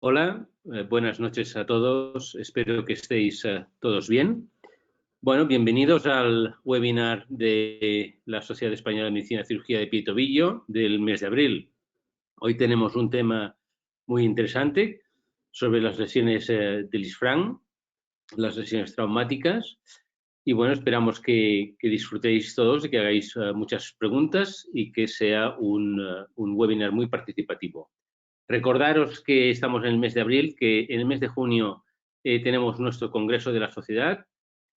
Hola, buenas noches a todos. Espero que estéis todos bien. Bueno, bienvenidos al webinar de la Sociedad Española de Medicina y Cirugía de Pie y Tobillo del mes de abril. Hoy tenemos un tema muy interesante sobre las lesiones del isfran, las lesiones traumáticas. Y bueno, esperamos que disfrutéis todos y que hagáis muchas preguntas y que sea un webinar muy participativo. Recordaros que estamos en el mes de abril, que en el mes de junio tenemos nuestro congreso de la sociedad,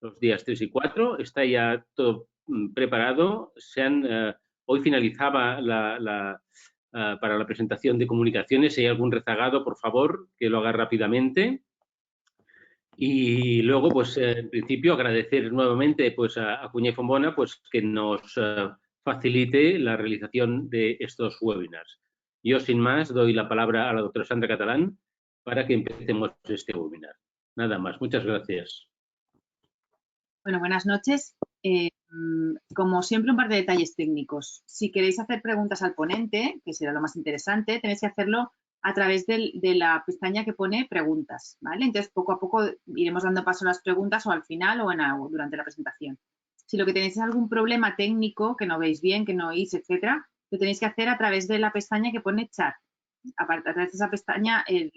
los días 3 y 4. Está ya todo preparado. Hoy finalizaba para la presentación de comunicaciones. Si hay algún rezagado, por favor, que lo haga rápidamente. Y luego, pues, en principio, agradecer nuevamente pues, a Acuña y Fombona pues, que nos facilite la realización de estos webinars. Yo, sin más, doy la palabra a la doctora Sandra Catalán para que empecemos este webinar. Nada más. Muchas gracias. Bueno, buenas noches. Como siempre, un par de detalles técnicos. Si queréis hacer preguntas al ponente, que será lo más interesante, tenéis que hacerlo a través de la pestaña que pone preguntas, ¿vale? Entonces, poco a poco iremos dando paso a las preguntas o al final o durante la presentación. Si lo que tenéis es algún problema técnico, que no veis bien, que no oís, etcétera, lo tenéis que hacer a través de la pestaña que pone chat. A través de esa pestaña, el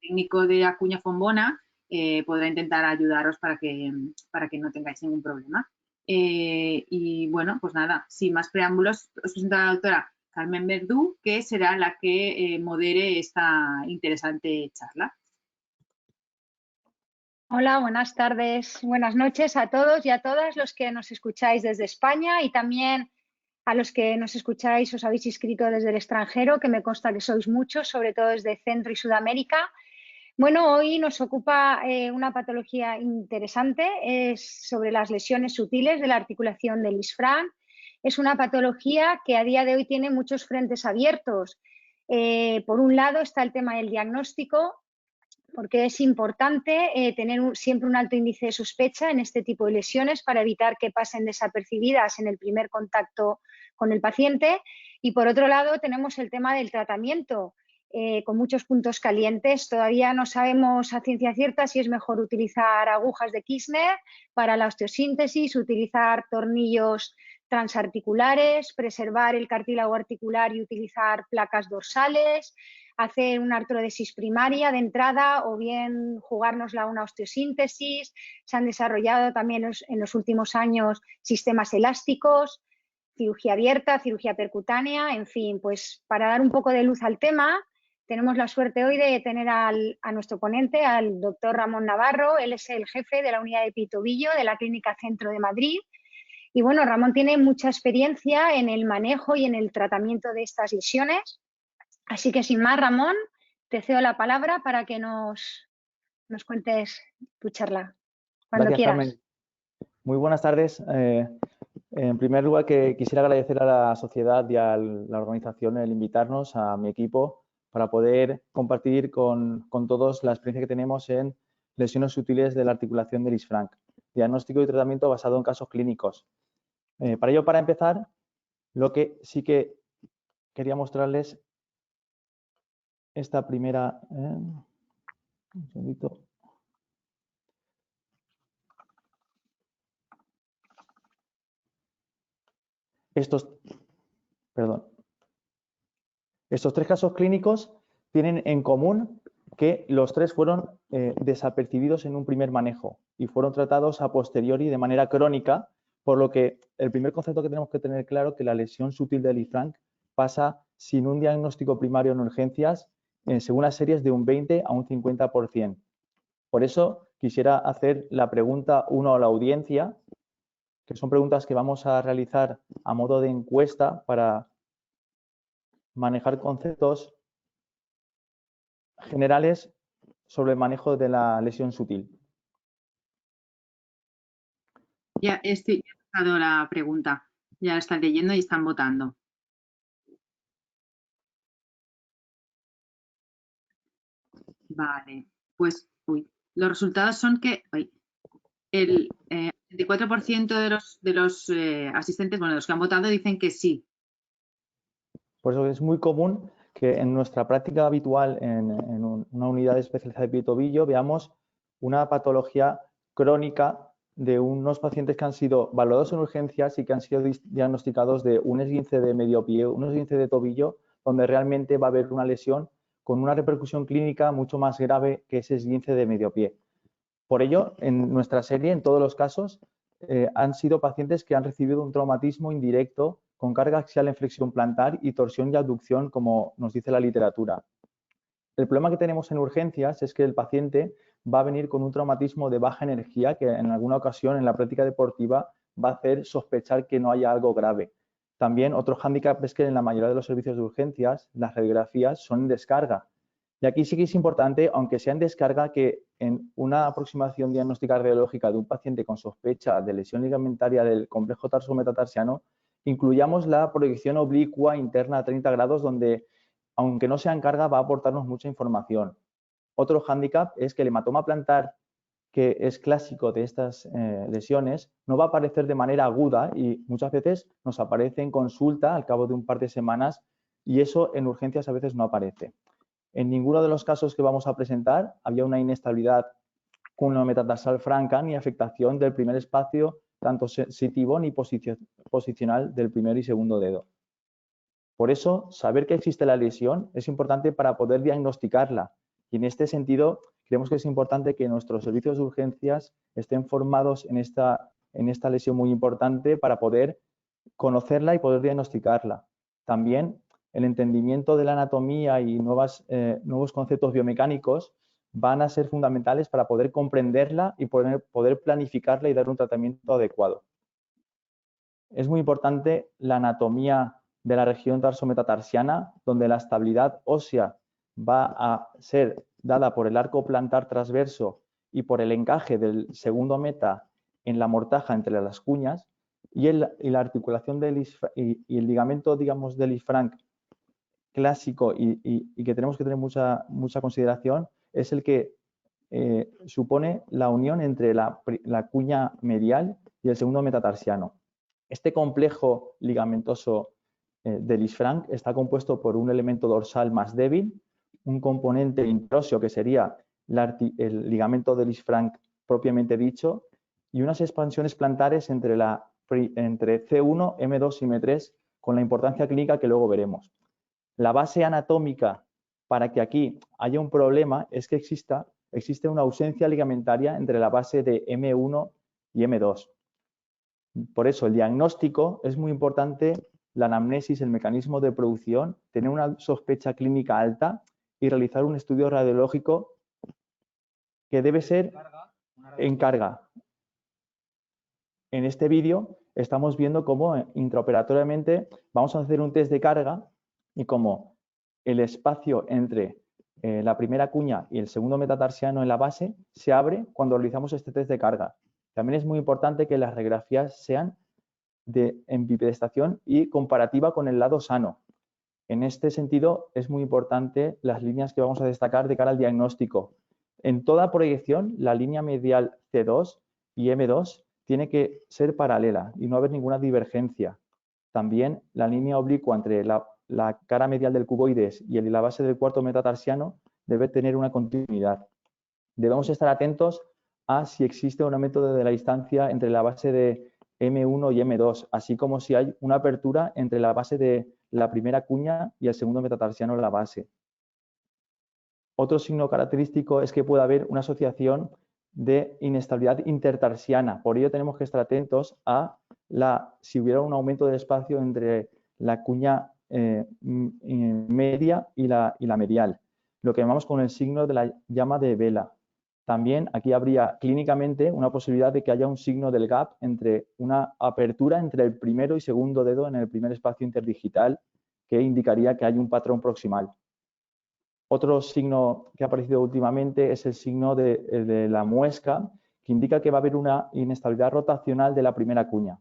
técnico de Acuña Fombona podrá intentar ayudaros para que no tengáis ningún problema. Y bueno, pues nada, sin más preámbulos, os presento a la doctora Carmen Verdú, que será la que modere esta interesante charla. Hola, buenas tardes, buenas noches a todos y a todas los que nos escucháis desde España y también a los que nos escucháis, os habéis inscrito desde el extranjero, que me consta que sois muchos, sobre todo desde Centro y Sudamérica. Bueno, hoy nos ocupa una patología interesante, es sobre las lesiones sutiles de la articulación del isfran. Es una patología que a día de hoy tiene muchos frentes abiertos. Por un lado está el tema del diagnóstico, porque es importante tener siempre un alto índice de sospecha en este tipo de lesiones para evitar que pasen desapercibidas en el primer contacto con el paciente. Y por otro lado tenemos el tema del tratamiento, con muchos puntos calientes. Todavía no sabemos a ciencia cierta si es mejor utilizar agujas de Kirchner para la osteosíntesis, utilizar tornillos transarticulares, preservar el cartílago articular y utilizar placas dorsales, hacer una artrodesis primaria de entrada o bien jugárnosla a una osteosíntesis. Se han desarrollado también en los últimos años sistemas elásticos, cirugía abierta, cirugía percutánea, en fin, pues para dar un poco de luz al tema, tenemos la suerte hoy de tener a nuestro ponente, al doctor Ramón Navarro. Él es el jefe de la unidad de pie y tobillo de la Clínica Centro de Madrid. Y bueno, Ramón tiene mucha experiencia en el manejo y en el tratamiento de estas lesiones. Así que sin más, Ramón, te cedo la palabra para que nos cuentes tu charla, cuando Gracias, quieras. Carmen. Muy buenas tardes. En primer lugar, que quisiera agradecer a la sociedad y a la organización el invitarnos, a mi equipo, para poder compartir con todos la experiencia que tenemos en lesiones sutiles de la articulación del isfran, diagnóstico y tratamiento basado en casos clínicos. Para ello, para empezar, lo que sí que quería mostrarles esta primera... un segundito. Estos tres casos clínicos tienen en común que los tres fueron desapercibidos en un primer manejo y fueron tratados a posteriori de manera crónica, por lo que el primer concepto que tenemos que tener claro es que la lesión sutil del isfran pasa sin un diagnóstico primario en urgencias según las series de un 20 a un 50%. Por eso quisiera hacer la pregunta 1 a la audiencia, que son preguntas que vamos a realizar a modo de encuesta para manejar conceptos generales sobre el manejo de la lesión sutil. Ya he dado la pregunta, ya la están leyendo y están votando. Vale, pues los resultados son que el 24% de los asistentes, bueno, de los que han votado, dicen que sí. Por eso es muy común que en nuestra práctica habitual en una unidad especializada de pie y tobillo veamos una patología crónica de unos pacientes que han sido valorados en urgencias y que han sido diagnosticados de un esguince de medio pie, un esguince de tobillo, donde realmente va a haber una lesión con una repercusión clínica mucho más grave que ese esguince de medio pie. Por ello, en nuestra serie, en todos los casos, han sido pacientes que han recibido un traumatismo indirecto con carga axial en flexión plantar y torsión y abducción, como nos dice la literatura. El problema que tenemos en urgencias es que el paciente va a venir con un traumatismo de baja energía que en alguna ocasión en la práctica deportiva va a hacer sospechar que no haya algo grave. También otro hándicap es que en la mayoría de los servicios de urgencias las radiografías son en descarga. Y aquí sí que es importante, aunque sea en descarga, que en una aproximación diagnóstica radiológica de un paciente con sospecha de lesión ligamentaria del complejo tarso-metatarsiano, incluyamos la proyección oblicua interna a 30 grados donde, aunque no sea en carga, va a aportarnos mucha información. Otro hándicap es que el hematoma plantar, que es clásico de estas lesiones, no va a aparecer de manera aguda y muchas veces nos aparece en consulta al cabo de un par de semanas y eso en urgencias a veces no aparece. En ninguno de los casos que vamos a presentar había una inestabilidad culometatarsal franca ni afectación del primer espacio, tanto sensitivo ni posicional del primer y segundo dedo. Por eso, saber que existe la lesión es importante para poder diagnosticarla. Y en este sentido, creemos que es importante que nuestros servicios de urgencias estén formados en esta lesión muy importante para poder conocerla y poder diagnosticarla. También el entendimiento de la anatomía y nuevos conceptos biomecánicos van a ser fundamentales para poder comprenderla y poder planificarla y dar un tratamiento adecuado. Es muy importante la anatomía de la región tarsometatarsiana, donde la estabilidad ósea va a ser dada por el arco plantar transverso y por el encaje del segundo meta en la mortaja entre las cuñas y la articulación y el ligamento, digamos, del Lisfranc clásico y que tenemos que tener mucha consideración es el que supone la unión entre la cuña medial y el segundo metatarsiano. Este complejo ligamentoso del Lisfranc está compuesto por un elemento dorsal más débil, un componente intróseo que sería el ligamento del Lisfranc propiamente dicho y unas expansiones plantares entre C1, M2 y M3 con la importancia clínica que luego veremos. La base anatómica para que aquí haya un problema es que existe una ausencia ligamentaria entre la base de M1 y M2. Por eso el diagnóstico es muy importante, la anamnesis, el mecanismo de producción, tener una sospecha clínica alta y realizar un estudio radiológico que debe ser en carga. En este vídeo estamos viendo cómo intraoperatoriamente vamos a hacer un test de carga y cómo el espacio entre la primera cuña y el segundo metatarsiano en la base se abre cuando realizamos este test de carga. También es muy importante que las radiografías sean en bipedestación y comparativa con el lado sano. En este sentido, es muy importante las líneas que vamos a destacar de cara al diagnóstico. En toda proyección, la línea medial C2 y M2 tiene que ser paralela y no haber ninguna divergencia. También la línea oblicua entre la cara medial del cuboides y la base del cuarto metatarsiano debe tener una continuidad. Debemos estar atentos a si existe un aumento de la distancia entre la base de M1 y M2, así como si hay una apertura entre la base de la primera cuña y el segundo metatarsiano en la base. Otro signo característico es que puede haber una asociación de inestabilidad intertarsiana. Por ello tenemos que estar atentos a si hubiera un aumento del espacio entre la cuña media y la medial, lo que llamamos con el signo de la llama de vela. También aquí habría clínicamente una posibilidad de que haya un signo del gap entre una apertura entre el primero y segundo dedo en el primer espacio interdigital que indicaría que hay un patrón proximal. Otro signo que ha aparecido últimamente es el signo de la muesca, que indica que va a haber una inestabilidad rotacional de la primera cuña.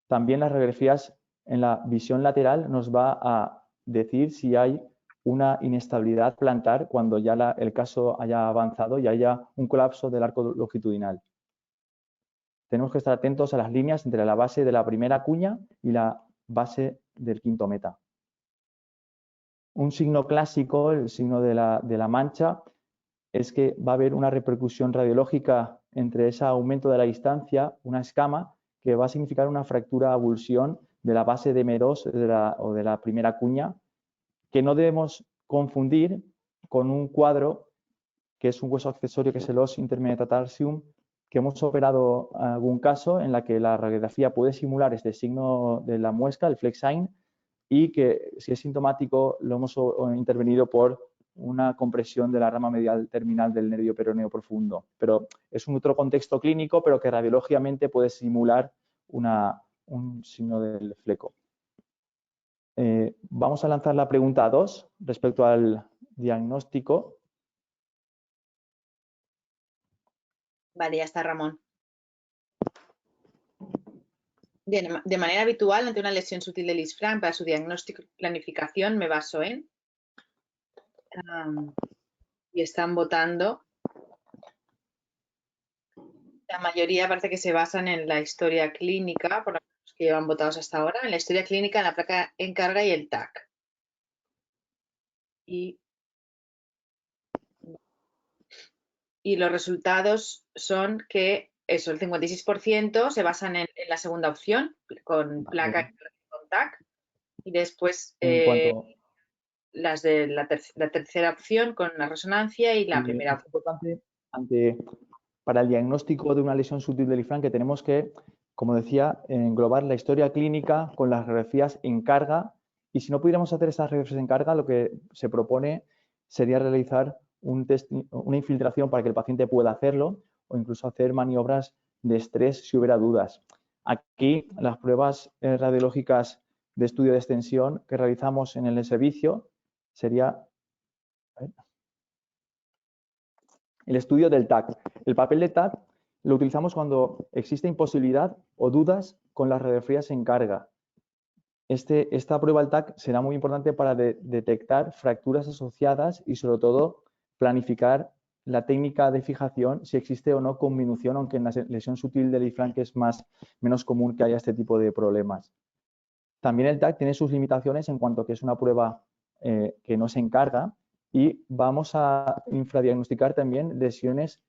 También las radiografías en la visión lateral nos va a decir si hay una inestabilidad plantar cuando ya el caso haya avanzado y haya un colapso del arco longitudinal. Tenemos que estar atentos a las líneas entre la base de la primera cuña y la base del quinto meta. Un signo clásico, el signo de la mancha, es que va a haber una repercusión radiológica entre ese aumento de la distancia, una escama, que va a significar una fractura-avulsión de la base de M2 o de la primera cuña, que no debemos confundir con un cuadro que es un hueso accesorio, que es el os intermetatarsium, que hemos operado algún caso en la que la radiografía puede simular este signo de la muesca, el Flexine, y que si es sintomático lo hemos intervenido por una compresión de la rama medial terminal del nervio peroneo profundo. Pero es un otro contexto clínico, pero que radiológicamente puede simular un signo del fleco. Vamos a lanzar la pregunta 2 respecto al diagnóstico. Vale, ya está, Ramón. De manera habitual, ante una lesión sutil de Lisfranc, para su diagnóstico y planificación me baso en... y están votando. La mayoría parece que se basan en la historia clínica, por los que llevan votados hasta ahora, en la historia clínica, en la placa en carga y el TAC. Y los resultados son que eso, el 56% se basan en la segunda opción, con placa con TAC, y después las de la tercera opción con la resonancia y la primera opción. Para el diagnóstico de una lesión sutil de Lisfranc, que tenemos que, como decía, englobar la historia clínica con las radiografías en carga, y si no pudiéramos hacer esas radiografías en carga, lo que se propone sería realizar una infiltración para que el paciente pueda hacerlo, o incluso hacer maniobras de estrés si hubiera dudas. Aquí las pruebas radiológicas de estudio de extensión que realizamos en el servicio sería el estudio del TAC. El papel de TAC lo utilizamos cuando existe imposibilidad o dudas con las radiografías en carga. Esta prueba del TAC será muy importante para detectar fracturas asociadas y, sobre todo, planificar la técnica de fijación, si existe o no conminución, aunque en la lesión sutil de Lisfranc es menos común que haya este tipo de problemas. También el TAC tiene sus limitaciones en cuanto a que es una prueba que no se encarga, y vamos a infradiagnosticar también lesiones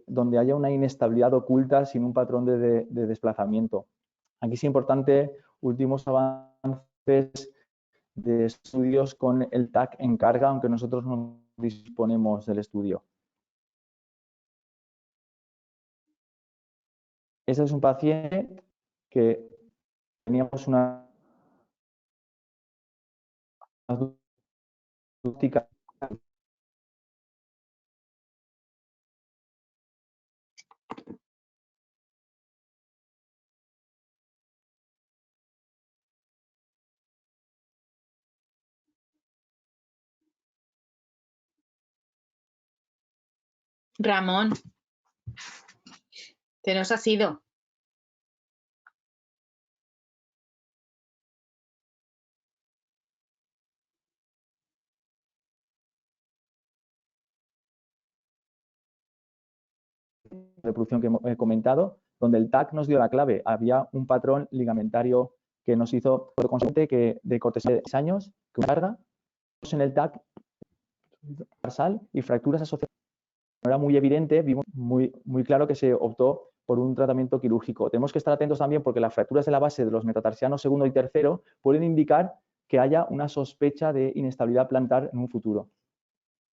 donde haya una inestabilidad oculta sin un patrón de desplazamiento. Aquí es importante últimos avances de estudios con el TAC en carga, aunque nosotros no disponemos del estudio. Este es un paciente que teníamos una diagnóstica. Ramón, te nos has ido. Reproducción que he comentado, donde el TAC nos dio la clave. Había un patrón ligamentario que nos hizo consciente que de cortesía de 6 años, que una carga, en el TAC tarsal y fracturas asociadas. No era muy evidente, vimos muy claro que se optó por un tratamiento quirúrgico. Tenemos que estar atentos también porque las fracturas de la base de los metatarsianos segundo y tercero pueden indicar que haya una sospecha de inestabilidad plantar en un futuro.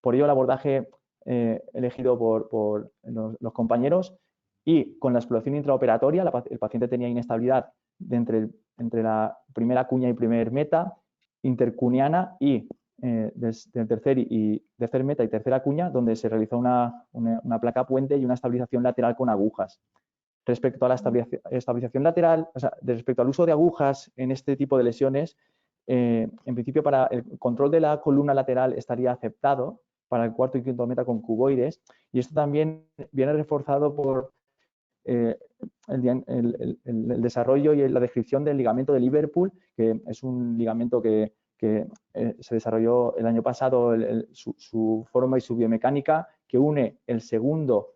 Por ello, el abordaje elegido por los compañeros, y con la exploración intraoperatoria, el paciente tenía inestabilidad entre la primera cuña y primer meta, intercuneana y del tercer meta y tercera cuña, donde se realizó una placa puente y una estabilización lateral con agujas. Respecto a la estabilización lateral, o sea, respecto al uso de agujas en este tipo de lesiones, en principio para el control de la columna lateral estaría aceptado para el cuarto y quinto meta con cuboides, y esto también viene reforzado por el desarrollo y la descripción del ligamento de Liverpool, que es un ligamento que se desarrolló el año pasado, su forma y su biomecánica, que une el segundo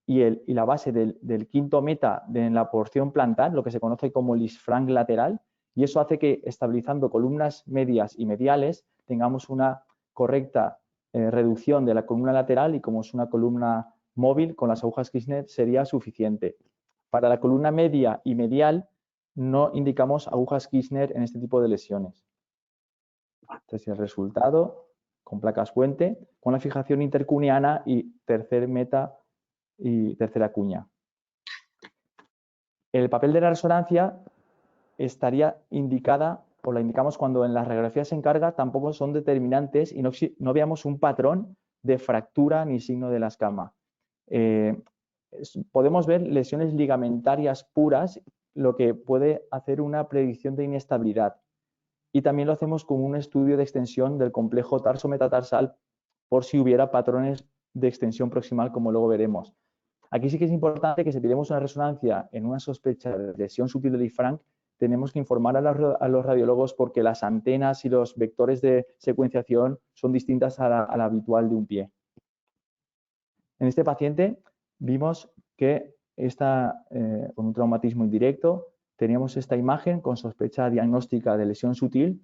y la base del quinto meta en la porción plantar, lo que se conoce como Lisfranc lateral, y eso hace que, estabilizando columnas medias y mediales, tengamos una correcta reducción de la columna lateral y como es una columna móvil, con las agujas Kirchner sería suficiente. Para la columna media y medial no indicamos agujas Kirchner en este tipo de lesiones. Este es el resultado con placas puente, con la fijación intercuneana y tercer meta y tercera cuña. El papel de la resonancia estaría indicada, o la indicamos cuando en las radiografías en carga tampoco son determinantes y no veamos un patrón de fractura ni signo de la escama. Podemos ver lesiones ligamentarias puras, lo que puede hacer una predicción de inestabilidad. Y también lo hacemos con un estudio de extensión del complejo tarso-metatarsal por si hubiera patrones de extensión proximal, como luego veremos. Aquí sí que es importante que si tenemos una resonancia en una sospecha de lesión sutil de Lisfranc, tenemos que informar a los radiólogos porque las antenas y los vectores de secuenciación son distintas a la habitual de un pie. En este paciente vimos que con un traumatismo indirecto teníamos esta imagen con sospecha diagnóstica de lesión sutil.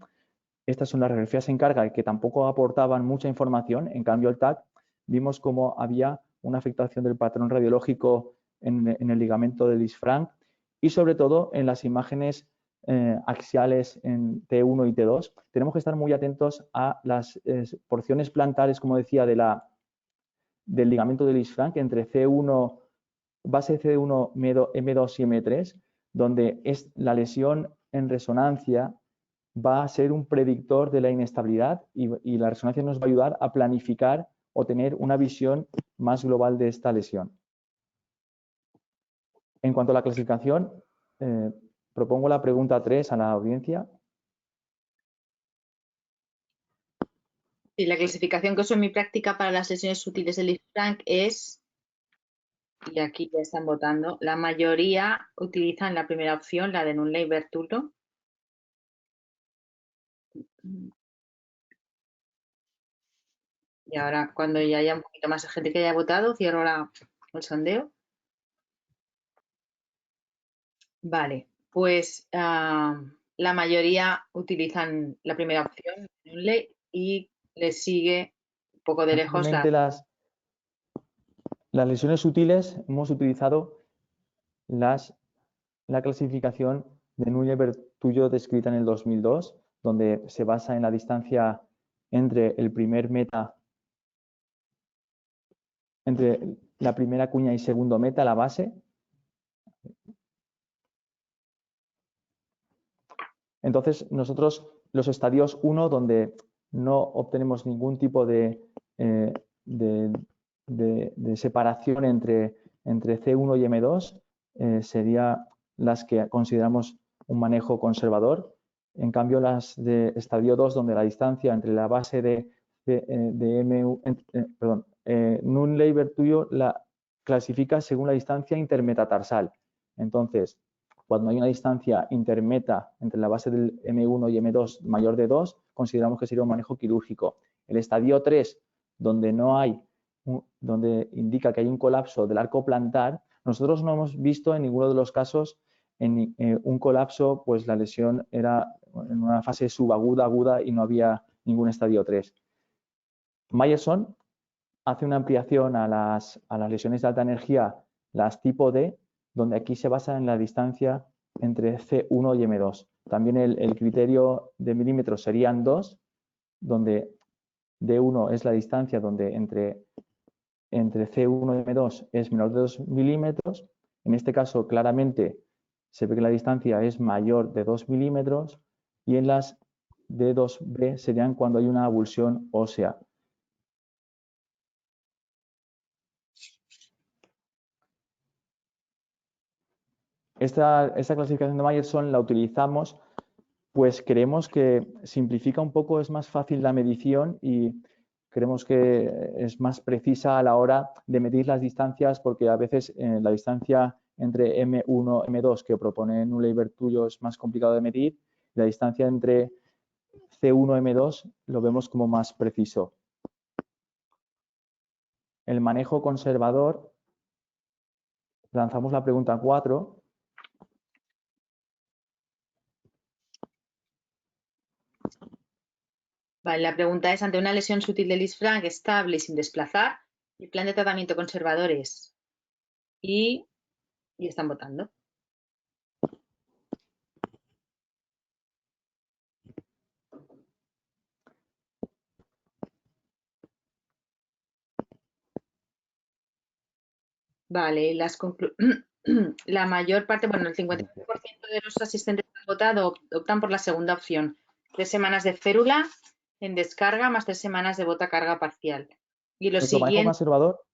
Estas son las radiografías en carga que tampoco aportaban mucha información. En cambio, el TAC vimos cómo había una afectación del patrón radiológico en el ligamento de Lisfranc y sobre todo en las imágenes axiales en T1 y T2. Tenemos que estar muy atentos a las porciones plantares, como decía, del ligamento de Lisfranc entre C1, base C1, M2 y M3, donde la lesión en resonancia va a ser un predictor de la inestabilidad y la resonancia nos va a ayudar a planificar o tener una visión más global de esta lesión. En cuanto a la clasificación, propongo la pregunta 3 a la audiencia. Y la clasificación que uso en mi práctica para las lesiones sutiles de Lisfranc es, y aquí ya están votando, la mayoría utilizan la primera opción, la de Nunley-Bertullo. Y ahora, cuando ya haya un poquito más de gente que haya votado, cierro el sondeo. Vale, pues la mayoría utilizan la primera opción, Nunley, y les sigue un poco de lejos las lesiones sutiles. Hemos utilizado la clasificación de Nunley-Bertullo descrita en el 2002, donde se basa en la distancia entre el primer meta, entre la primera cuña y segundo meta, la base. Entonces, nosotros los estadios 1, donde no obtenemos ningún tipo de separación entre C1 y M2, serían las que consideramos un manejo conservador. En cambio, las de estadio 2, donde la distancia entre la base Nunley-Bertullo la clasifica según la distancia intermetatarsal. Entonces, cuando hay una distancia intermeta entre la base del M1 y M2 mayor de 2, consideramos que sería un manejo quirúrgico. El estadio 3, donde donde indica que hay un colapso del arco plantar, nosotros no hemos visto en ninguno de los casos un colapso, pues la lesión era en una fase subaguda, aguda y no había ningún estadio 3. Myerson hace una ampliación a las lesiones de alta energía, las tipo D, donde aquí se basa en la distancia entre C1 y M2. También el criterio de milímetros serían 2, donde D1 es la distancia donde entre C1 y M2 es menor de 2 milímetros. En este caso, claramente, se ve que la distancia es mayor de 2 milímetros y en las D2B serían cuando hay una avulsión ósea. Esta clasificación de Myerson la utilizamos, pues creemos que simplifica un poco, es más fácil la medición y creemos que es más precisa a la hora de medir las distancias, porque a veces la distancia entre M1 y M2 que propone Nunley-Bertullo es más complicado de medir, y la distancia entre C1 y M2 lo vemos como más preciso. El manejo conservador, lanzamos la pregunta 4. Vale, la pregunta es, ante una lesión sutil del Lisfranc estable y sin desplazar, el plan de tratamiento conservador es... Y están votando. Vale, la mayor parte, bueno, el 55% de los asistentes que han votado optan por la segunda opción. 3 semanas de férula en descarga más 3 semanas de bota carga parcial. Y lo Nuestro manejo siguiente... conservador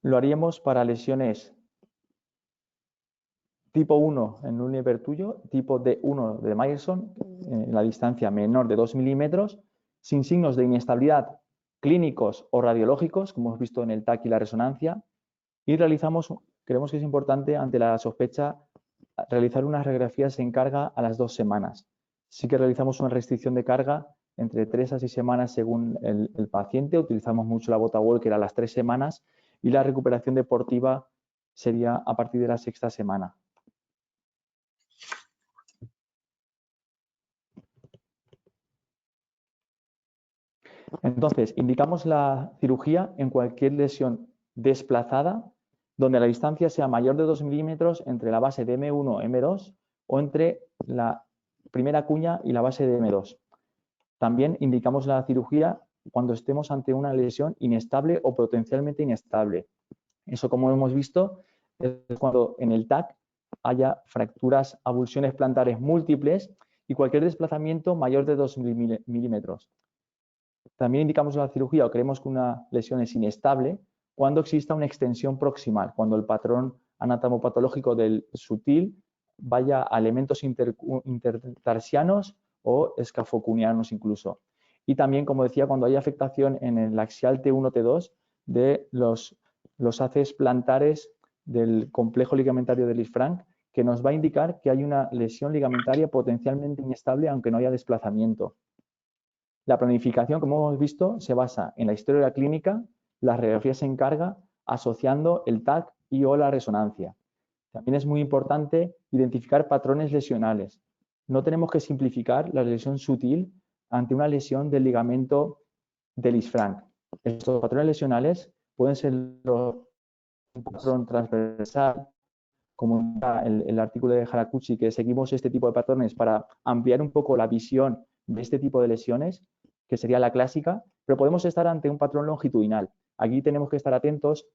lo haríamos para lesiones tipo 1 en un hipertuyo, tipo D1 de Myerson, en la distancia menor de 2 milímetros, sin signos de inestabilidad clínicos o radiológicos, como hemos visto en el TAC y la resonancia, y creemos que es importante ante la sospecha realizar unas radiografías en carga a las 2 semanas. Sí que realizamos una restricción de carga entre 3 a 6 semanas según el paciente, utilizamos mucho la bota Walker a las 3 semanas y la recuperación deportiva sería a partir de la 6ª semana. Entonces, indicamos la cirugía en cualquier lesión desplazada donde la distancia sea mayor de 2 milímetros entre la base de M1 y M2 o entre la primera cuña y la base de M2. También indicamos la cirugía cuando estemos ante una lesión inestable o potencialmente inestable. Eso, como hemos visto, es cuando en el TAC haya fracturas, avulsiones plantares múltiples y cualquier desplazamiento mayor de 2 milímetros. También indicamos la cirugía o creemos que una lesión es inestable cuando exista una extensión proximal, cuando el patrón anatomopatológico del sutil vaya a elementos intertarsianos o escafocunianos incluso. Y también, como decía, cuando hay afectación en el axial T1, T2 de los haces plantares del complejo ligamentario del Lisfranc, que nos va a indicar que hay una lesión ligamentaria potencialmente inestable aunque no haya desplazamiento. La planificación, como hemos visto, se basa en la historia de la clínica, las radiografías en carga, asociando el TAC y o la resonancia. También es muy importante identificar patrones lesionales. No tenemos que simplificar la lesión sutil ante una lesión del ligamento del Lisfranc. Estos patrones lesionales pueden ser un patrón transversal, como el artículo de Haraguchi, que seguimos este tipo de patrones para ampliar un poco la visión de este tipo de lesiones, que sería la clásica, pero podemos estar ante un patrón longitudinal. Aquí tenemos que estar atentos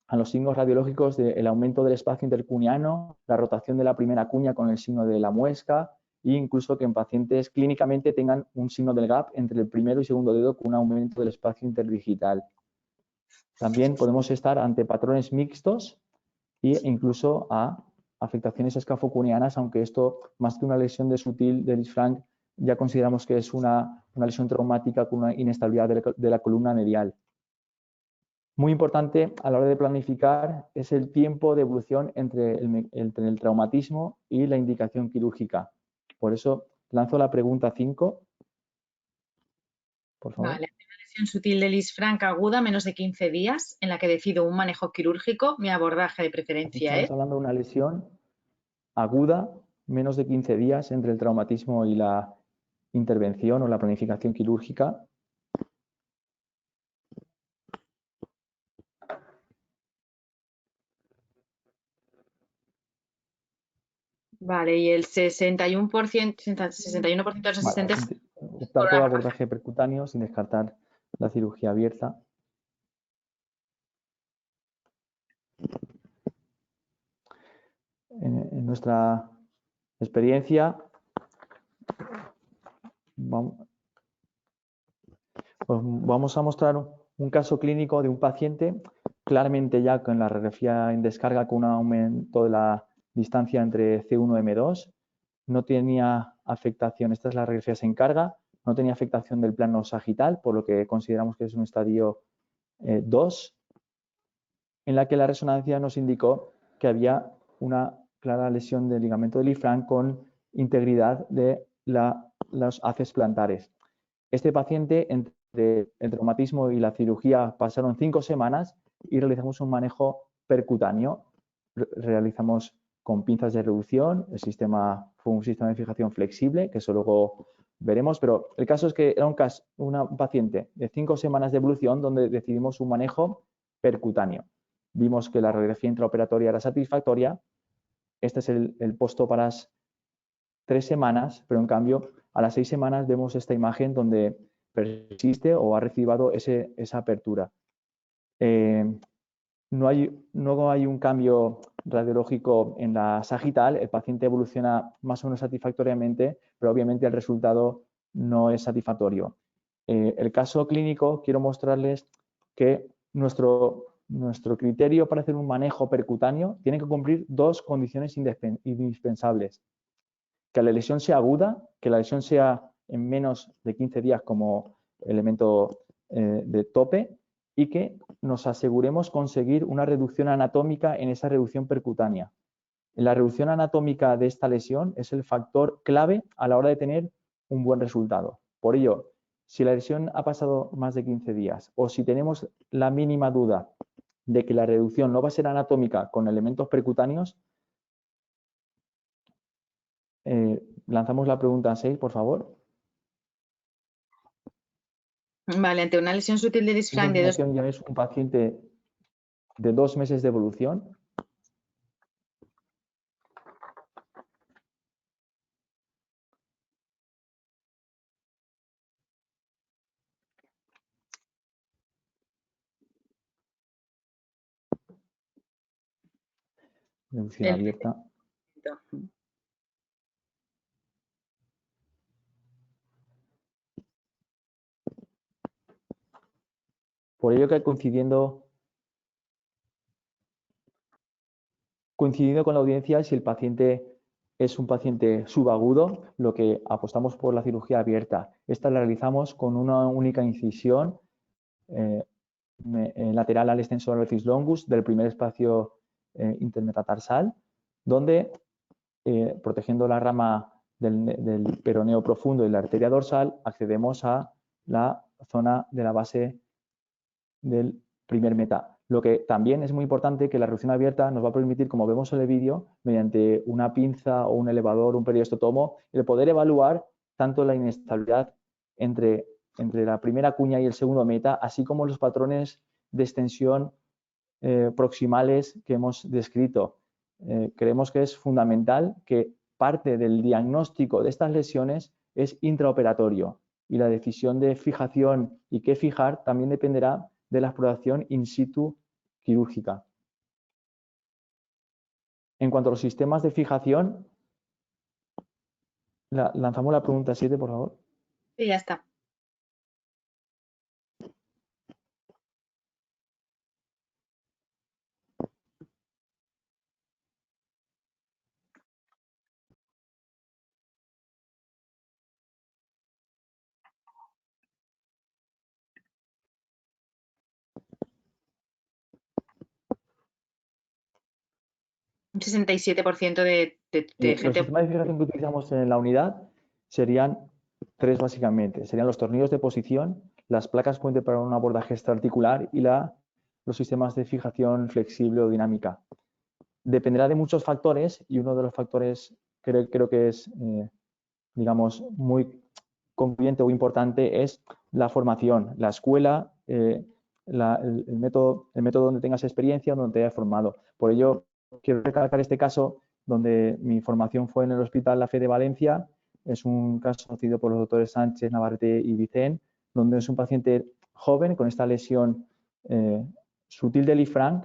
a los signos radiológicos del aumento del espacio intercuneano, la rotación de la primera cuña con el signo de la muesca e incluso que en pacientes clínicamente tengan un signo del gap entre el primero y segundo dedo con un aumento del espacio interdigital. También podemos estar ante patrones mixtos e incluso a afectaciones escafocunianas, aunque esto, más que una lesión de sutil de Lisfranc, ya consideramos que es una lesión traumática con una inestabilidad de la columna medial. Muy importante a la hora de planificar es el tiempo de evolución entre el traumatismo y la indicación quirúrgica. Por eso lanzo la pregunta 5. Por favor. Vale, una lesión sutil de Lisfranc aguda, menos de 15 días, en la que decido un manejo quirúrgico. Mi abordaje de preferencia Estamos hablando de una lesión aguda, menos de 15 días entre el traumatismo y la intervención o la planificación quirúrgica. Vale, y el 61% de los asistentes... Optar por abordaje percutáneo sin descartar la cirugía abierta. En nuestra experiencia, vamos a mostrar un caso clínico de un paciente claramente ya con la radiografía en descarga con un aumento de la distancia entre C1 y M2. No tenía afectación, estas las radiografías en carga, no tenía afectación del plano sagital, por lo que consideramos que es un estadio 2, en la que la resonancia nos indicó que había una clara lesión del ligamento del Lisfranc con integridad de los haces plantares. Este paciente, entre el traumatismo y la cirugía, pasaron 5 semanas y realizamos un manejo percutáneo. Realizamos con pinzas de reducción. El sistema fue un sistema de fijación flexible, que eso luego veremos, pero el caso es que era un paciente de 5 semanas de evolución donde decidimos un manejo percutáneo. Vimos que la radiografía intraoperatoria era satisfactoria. Este es el post-op a las 3 semanas, pero en cambio a las 6 semanas vemos esta imagen donde persiste o ha recibido esa apertura. No hay un cambio radiológico en la sagital, el paciente evoluciona más o menos satisfactoriamente, pero obviamente el resultado no es satisfactorio. El caso clínico, quiero mostrarles que nuestro criterio para hacer un manejo percutáneo tiene que cumplir 2 condiciones indispensables. Que la lesión sea aguda, que la lesión sea en menos de 15 días como elemento de tope, y que nos aseguremos conseguir una reducción anatómica en esa reducción percutánea. La reducción anatómica de esta lesión es el factor clave a la hora de tener un buen resultado. Por ello, si la lesión ha pasado más de 15 días o si tenemos la mínima duda de que la reducción no va a ser anatómica con elementos percutáneos, lanzamos la pregunta 6, por favor. Vale, ante una lesión sutil de Lisfranc de 2... Ya es un paciente de 2 meses de evolución. Reducción abierta. Por ello que coincidiendo con la audiencia, si el paciente es un paciente subagudo, lo que apostamos por la cirugía abierta. Esta la realizamos con una única incisión lateral al extensor orbitis longus del primer espacio intermetatarsal, donde protegiendo la rama del peroneo profundo y la arteria dorsal, accedemos a la zona de la base del primer meta. Lo que también es muy importante que la reducción abierta nos va a permitir, como vemos en el vídeo, mediante una pinza o un elevador, un periostotomo, el poder evaluar tanto la inestabilidad entre la primera cuña y el segundo meta, así como los patrones de extensión proximales que hemos descrito. Creemos que es fundamental que parte del diagnóstico de estas lesiones es intraoperatorio y la decisión de fijación y qué fijar también dependerá de la exploración in situ quirúrgica. En cuanto a los sistemas de fijación, lanzamos la pregunta 7, por favor. Sí, ya está. Un 67% de Los gente... sistemas de fijación que utilizamos en la unidad serían 3 básicamente. Serían los tornillos de posición, las placas puente para un abordaje extraarticular y los sistemas de fijación flexible o dinámica. Dependerá de muchos factores y uno de los factores creo que es, digamos, muy concluyente o importante es la formación, la escuela, el método donde tengas experiencia, donde te hayas formado. Por ello, quiero recalcar este caso donde mi formación fue en el Hospital La Fe de Valencia. Es un caso conocido por los doctores Sánchez, Navarrete y Vicén, donde es un paciente joven con esta lesión sutil de Lisfranc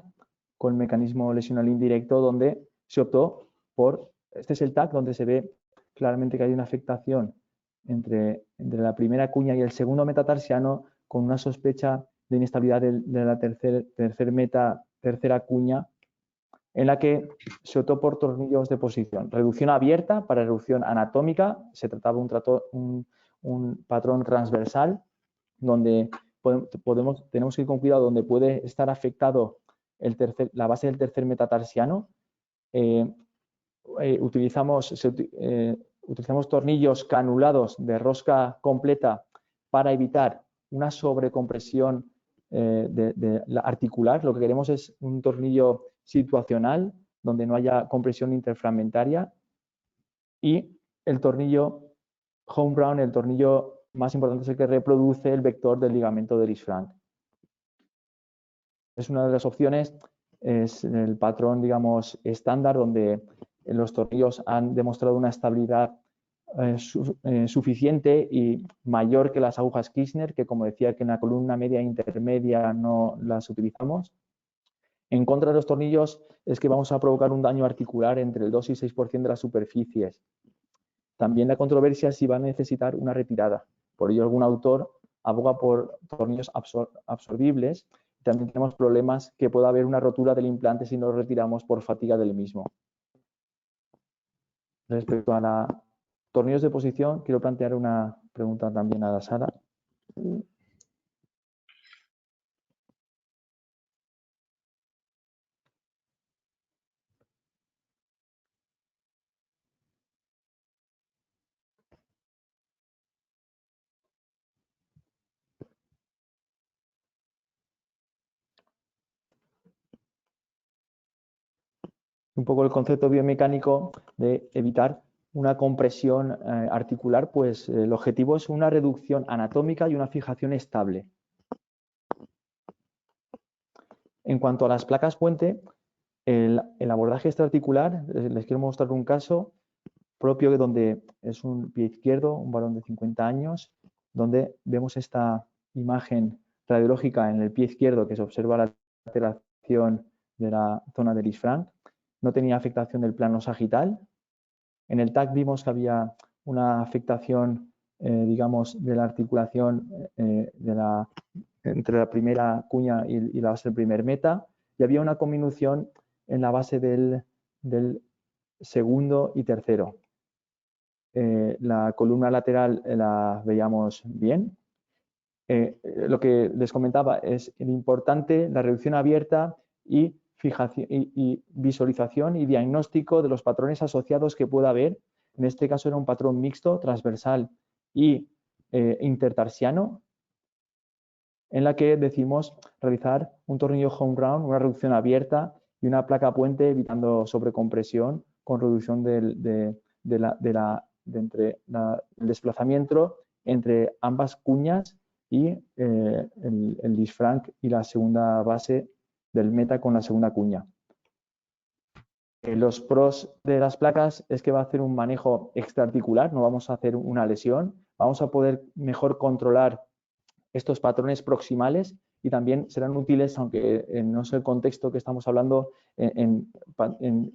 con mecanismo lesional indirecto, donde se optó por, este es el TAC, donde se ve claramente que hay una afectación entre la primera cuña y el segundo metatarsiano, con una sospecha de inestabilidad de la tercera cuña, en la que se optó por tornillos de posición. Reducción abierta para reducción anatómica, se trataba un patrón transversal, donde tenemos que ir con cuidado, donde puede estar afectado la base del tercer metatarsiano. Utilizamos tornillos canulados de rosca completa para evitar una sobrecompresión articular. Lo que queremos es un tornillo situacional donde no haya compresión interfragmentaria. Y el tornillo home ground, el tornillo más importante, es el que reproduce el vector del ligamento de Lisfranc. Es una de las opciones, es el patrón, digamos, estándar, donde los tornillos han demostrado una estabilidad suficiente y mayor que las agujas Kirchner, que como decía, que en la columna media e intermedia no las utilizamos. En contra de los tornillos es que vamos a provocar un daño articular entre el 2 y 6% de las superficies. También la controversia es si va a necesitar una retirada. Por ello, algún autor aboga por tornillos absorbibles. También tenemos problemas que pueda haber una rotura del implante si no lo retiramos por fatiga del mismo. Respecto a los tornillos de posición, quiero plantear una pregunta también a Sara. Un poco el concepto biomecánico de evitar una compresión articular, pues el objetivo es una reducción anatómica y una fijación estable. En cuanto a las placas puente, el abordaje extraarticular, les quiero mostrar un caso propio donde es un pie izquierdo, un varón de 50 años, donde vemos esta imagen radiológica en el pie izquierdo, que se observa la alteración de la zona de Lisfranc. No tenía afectación del plano sagital. En el TAC vimos que había una afectación, digamos, de la articulación entre la primera cuña y la base del primer meta, y había una conminución en la base del segundo y tercero. La columna lateral la veíamos bien. Lo que les comentaba es importante la reducción abierta y fijación y visualización y diagnóstico de los patrones asociados que pueda haber. En este caso era un patrón mixto, transversal y intertarsiano, en la que decimos realizar un tornillo home ground, una reducción abierta y una placa puente evitando sobrecompresión con reducción del desplazamiento entre ambas cuñas y el Lisfranc y la segunda base del meta con la segunda cuña. Los pros de las placas es que va a hacer un manejo extraarticular, no vamos a hacer una lesión, vamos a poder mejor controlar estos patrones proximales y también serán útiles, aunque no es el contexto que estamos hablando, en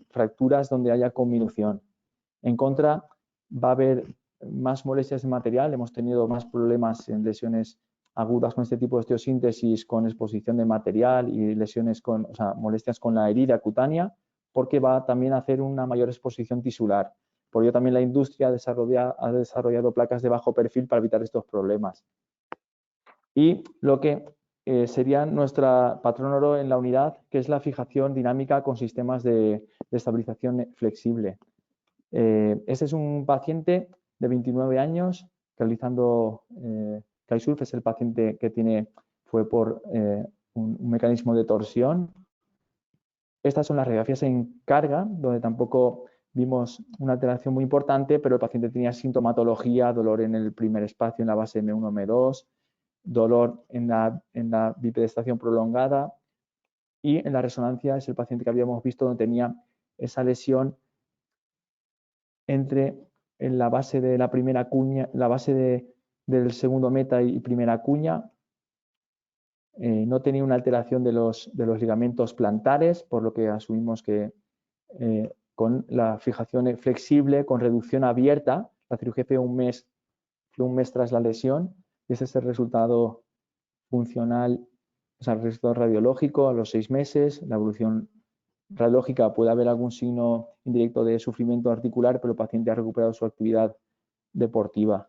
fracturas donde haya conminución. En contra, va a haber más molestias de material, hemos tenido más problemas en lesiones agudas con este tipo de osteosíntesis, con exposición de material y lesiones molestias con la herida cutánea, porque va también a hacer una mayor exposición tisular. Por ello también la industria ha desarrollado placas de bajo perfil para evitar estos problemas. Y lo que sería nuestra patrón oro en la unidad, que es la fijación dinámica con sistemas de estabilización flexible. Este es un paciente de 29 años realizando kitesurf, es el paciente que fue por un mecanismo de torsión. Estas son las radiografías en carga, donde tampoco vimos una alteración muy importante, pero el paciente tenía sintomatología, dolor en el primer espacio, en la base M1, M2, dolor en la bipedestación prolongada, y en la resonancia es el paciente que habíamos visto donde tenía esa lesión en la base de la primera cuña, la base del segundo meta y primera cuña. No tenía una alteración de los ligamentos plantares, por lo que asumimos que con la fijación flexible, con reducción abierta, la cirugía fue un mes tras la lesión, y ese es el resultado funcional, o sea, el resultado radiológico a los 6 meses. La evolución radiológica puede haber algún signo indirecto de sufrimiento articular, pero el paciente ha recuperado su actividad deportiva.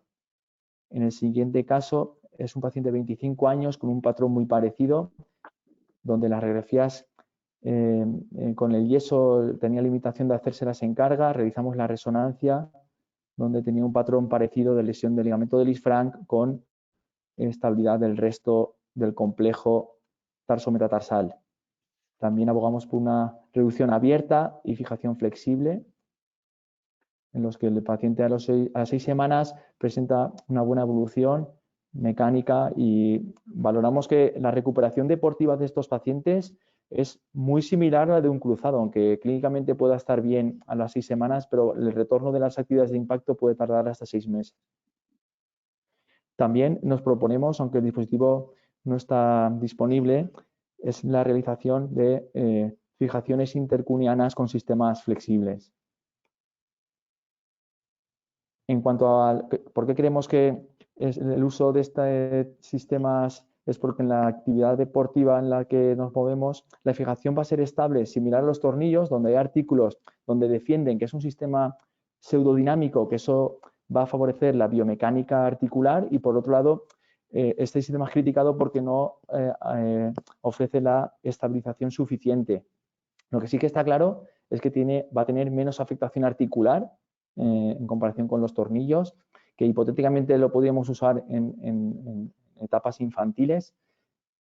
En el siguiente caso es un paciente de 25 años con un patrón muy parecido, donde las radiografías con el yeso tenía limitación de hacérselas en carga. Realizamos la resonancia, donde tenía un patrón parecido de lesión del ligamento de Lisfranc con estabilidad del resto del complejo tarso-metatarsal. También abogamos por una reducción abierta y fijación flexible, en los que el paciente a las 6 semanas presenta una buena evolución mecánica y valoramos que la recuperación deportiva de estos pacientes es muy similar a la de un cruzado, aunque clínicamente pueda estar bien a las 6 semanas, pero el retorno de las actividades de impacto puede tardar hasta 6 meses. También nos proponemos, aunque el dispositivo no está disponible, es la realización de fijaciones intercuneanas con sistemas flexibles. En cuanto a por qué creemos que el uso de estos sistemas es porque en la actividad deportiva en la que nos movemos, la fijación va a ser estable, similar a los tornillos, donde hay artículos donde defienden que es un sistema pseudodinámico, que eso va a favorecer la biomecánica articular, y por otro lado, este sistema es criticado porque no ofrece la estabilización suficiente. Lo que sí que está claro es que va a tener menos afectación articular en comparación con los tornillos, que hipotéticamente lo podríamos usar en etapas infantiles.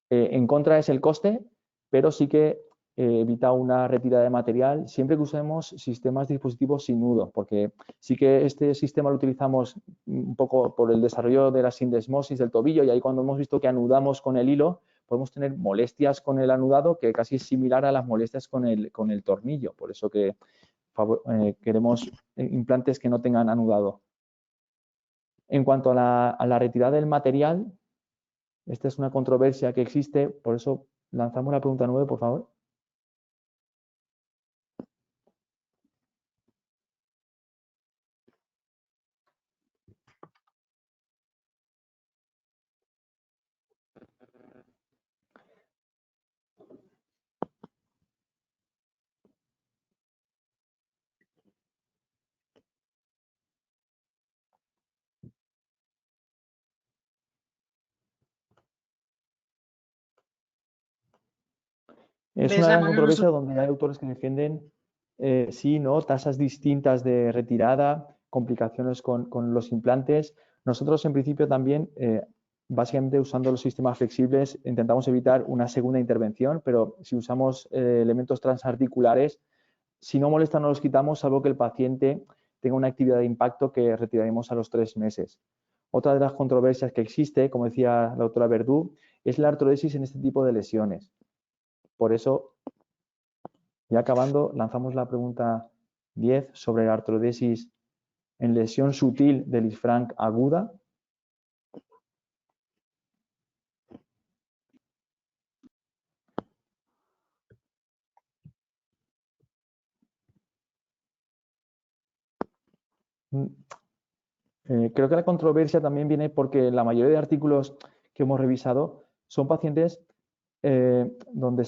En contra es el coste, pero sí que evita una retirada de material siempre que usemos sistemas dispositivos sin nudo, porque sí que este sistema lo utilizamos un poco por el desarrollo de la sindesmosis del tobillo, y ahí cuando hemos visto que anudamos con el hilo, podemos tener molestias con el anudado que casi es similar a las molestias con el tornillo. Por eso que queremos implantes que no tengan anudado. En cuanto a la retirada del material, esta es una controversia que existe, por eso lanzamos la pregunta 9, por favor. Es una controversia donde hay autores que defienden sí, no, tasas distintas de retirada, complicaciones con los implantes. Nosotros, en principio, también, básicamente usando los sistemas flexibles, intentamos evitar una segunda intervención, pero si usamos elementos transarticulares, si no molesta, no los quitamos, salvo que el paciente tenga una actividad de impacto que retiraremos a los 3 meses. Otra de las controversias que existe, como decía la doctora Verdú, es la artrodesis en este tipo de lesiones. Por eso, ya acabando, lanzamos la pregunta 10 sobre la artrodesis en lesión sutil de Lisfranc aguda. Creo que la controversia también viene porque la mayoría de artículos que hemos revisado son pacientes donde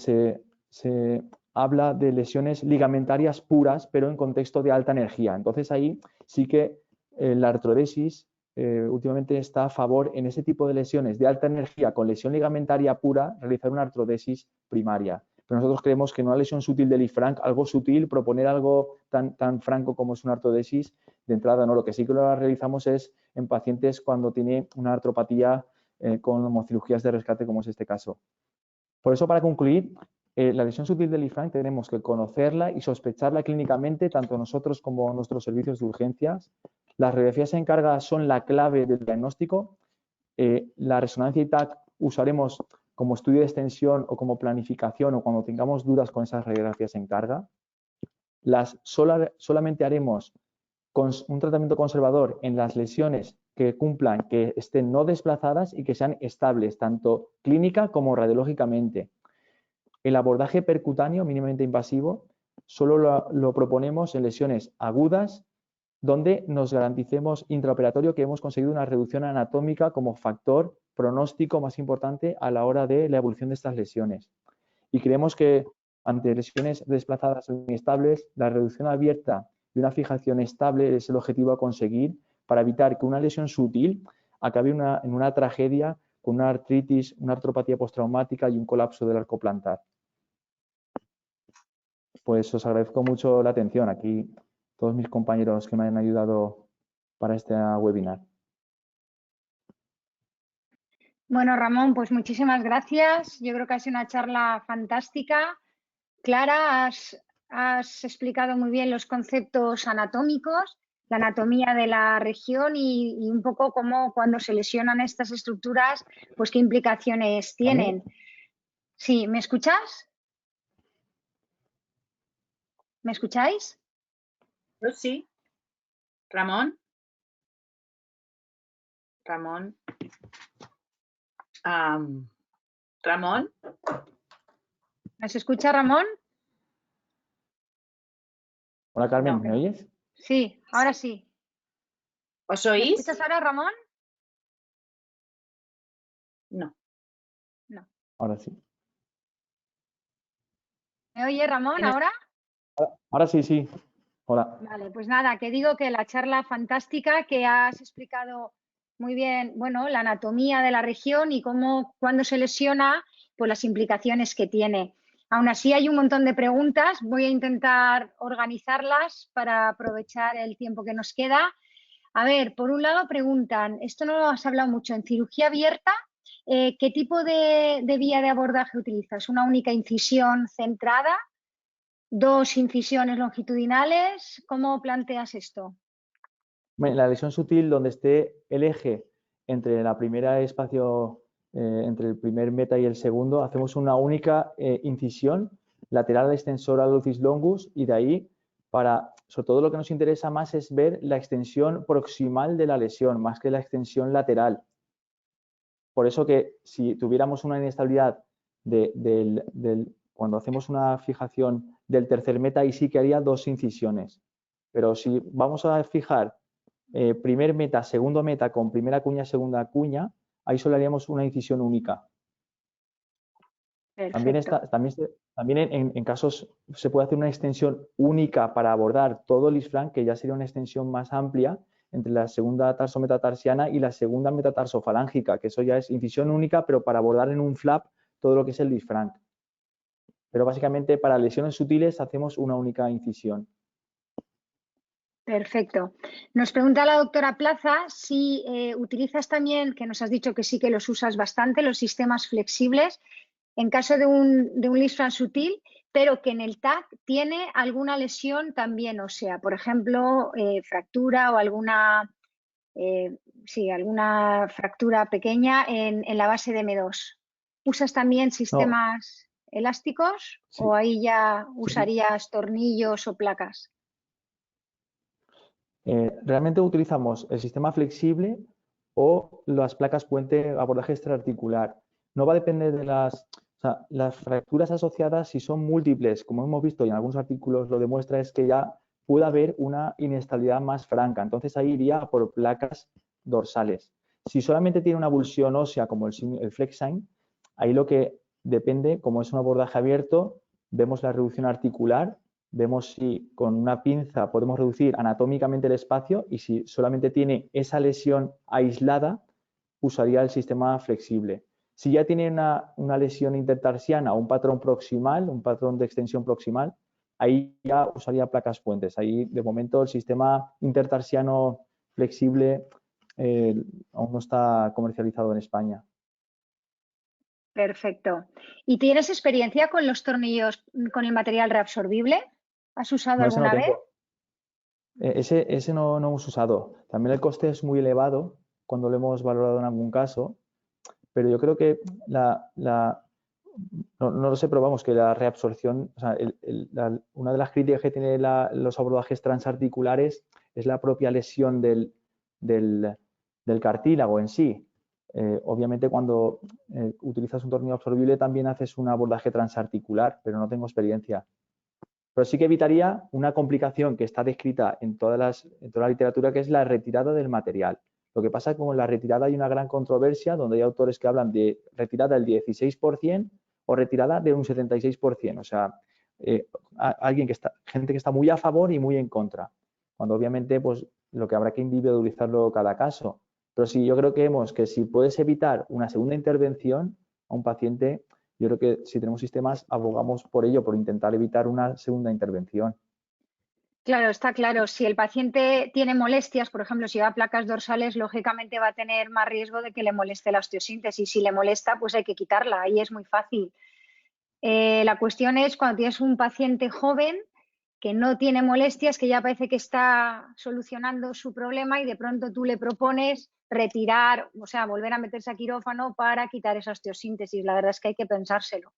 se habla de lesiones ligamentarias puras, pero en contexto de alta energía. Entonces ahí sí que la artrodesis últimamente está a favor en ese tipo de lesiones de alta energía con lesión ligamentaria pura, realizar una artrodesis primaria. Pero nosotros creemos que en una lesión sutil de Lisfranc, algo sutil, proponer algo tan franco como es una artrodesis, de entrada no. Lo que sí que lo realizamos es en pacientes cuando tiene una artropatía con homocirugías de rescate, como es este caso. Por eso, para concluir, la lesión sutil de Lisfranc tenemos que conocerla y sospecharla clínicamente, tanto nosotros como nuestros servicios de urgencias. Las radiografías en carga son la clave del diagnóstico. La resonancia ITAC usaremos como estudio de extensión o como planificación o cuando tengamos dudas con esas radiografías en carga. Solamente haremos un tratamiento conservador en las lesiones que cumplan, que estén no desplazadas y que sean estables, tanto clínica como radiológicamente. El abordaje percutáneo mínimamente invasivo solo lo proponemos en lesiones agudas, donde nos garanticemos intraoperatorio que hemos conseguido una reducción anatómica como factor pronóstico más importante a la hora de la evolución de estas lesiones. Y creemos que ante lesiones desplazadas o inestables, la reducción abierta y una fijación estable es el objetivo a conseguir para evitar que una lesión sutil acabe en una tragedia con una artritis, una artropatía postraumática y un colapso del arco plantar. Pues os agradezco mucho la atención. Aquí todos mis compañeros que me han ayudado para este webinar. Bueno, Ramón, pues muchísimas gracias. Yo creo que ha sido una charla fantástica. Clara, has explicado muy bien los conceptos anatómicos, la anatomía de la región y un poco cómo cuando se lesionan estas estructuras, pues qué implicaciones tienen. Sí, ¿me escuchas? ¿Me escucháis? Yo sí. Ramón. Ramón. Ramón. ¿Nos escucha Ramón? Hola Carmen, No. ¿me oyes? Sí, ahora sí. ¿Os ¿Me oís? escuchas ahora, Ramón? No. No. Ahora sí. ¿Me oye Ramón ahora? Ahora sí, sí. Hola. Vale, pues nada, que digo que la charla fantástica, que has explicado muy bien, bueno, la anatomía de la región y cómo cuando se lesiona, pues las implicaciones que tiene. Aún así hay un montón de preguntas, voy a intentar organizarlas para aprovechar el tiempo que nos queda. A ver, por un lado preguntan, esto no lo has hablado mucho, en cirugía abierta, ¿qué tipo de vía de abordaje utilizas? ¿Una única incisión centrada? ¿Dos incisiones longitudinales? ¿Cómo planteas esto? La lesión sutil, donde esté el eje entre la primera espacio, entre el primer meta y el segundo, hacemos una única incisión lateral extensora lucis longus y de ahí sobre todo lo que nos interesa más es ver la extensión proximal de la lesión, más que la extensión lateral. Por eso que si tuviéramos una inestabilidad cuando hacemos una fijación del tercer meta, ahí sí que haría dos incisiones. Pero si vamos a fijar primer meta, segundo meta con primera cuña, segunda cuña, ahí solo haríamos una incisión única. También en casos se puede hacer una extensión única para abordar todo el isfranc, que ya sería una extensión más amplia entre la segunda tarsometatarsiana y la segunda metatarsofalángica, que eso ya es incisión única, pero para abordar en un flap todo lo que es el disfranc. Pero básicamente para lesiones sutiles hacemos una única incisión. Perfecto. Nos pregunta la doctora Plaza si utilizas también, que nos has dicho que sí que los usas bastante, los sistemas flexibles en caso de un lisfranc sutil, pero que en el TAC tiene alguna lesión también ósea, por ejemplo, fractura o alguna fractura pequeña en la base de M2. ¿Usas también sistemas elásticos o ahí ya usarías tornillos o placas? Realmente utilizamos el sistema flexible o las placas puente abordaje extraarticular. No va a depender de las fracturas asociadas, si son múltiples, como hemos visto y en algunos artículos lo demuestra, es que ya puede haber una inestabilidad más franca. Entonces ahí iría por placas dorsales. Si solamente tiene una avulsión ósea como el FlexSign, ahí lo que depende, como es un abordaje abierto, vemos la reducción articular, vemos si con una pinza podemos reducir anatómicamente el espacio y si solamente tiene esa lesión aislada, usaría el sistema flexible. Si ya tiene una lesión intertarsiana o un patrón proximal, un patrón de extensión proximal, ahí ya usaría placas puentes. Ahí, de momento, el sistema intertarsiano flexible aún no está comercializado en España. Perfecto. ¿Y tienes experiencia con los tornillos con el material reabsorbible? ¿Has usado No, ese no alguna vez? tengo. Ese no hemos usado. También el coste es muy elevado cuando lo hemos valorado en algún caso, pero yo creo que no lo sé, pero vamos, que la reabsorción, o sea, una de las críticas que tienen los abordajes transarticulares es la propia lesión del cartílago en sí. Obviamente cuando utilizas un tornillo absorbible también haces un abordaje transarticular, pero no tengo experiencia. Pero sí que evitaría una complicación que está descrita en toda la literatura, que es la retirada del material. Lo que pasa es que con la retirada hay una gran controversia, donde hay autores que hablan de retirada del 16% o retirada de un 76%. O sea, gente que está muy a favor y muy en contra. Cuando obviamente pues lo que habrá que individualizarlo cada caso. Pero sí, yo creo que si puedes evitar una segunda intervención a un paciente, yo creo que si tenemos sistemas, abogamos por ello, por intentar evitar una segunda intervención. Claro, está claro. Si el paciente tiene molestias, por ejemplo, si lleva placas dorsales, lógicamente va a tener más riesgo de que le moleste la osteosíntesis. Si le molesta, pues hay que quitarla. Ahí es muy fácil. La cuestión es cuando tienes un paciente joven que no tiene molestias, que ya parece que está solucionando su problema y de pronto tú le propones retirar, o sea, volver a meterse a quirófano para quitar esa osteosíntesis. La verdad es que hay que pensárselo.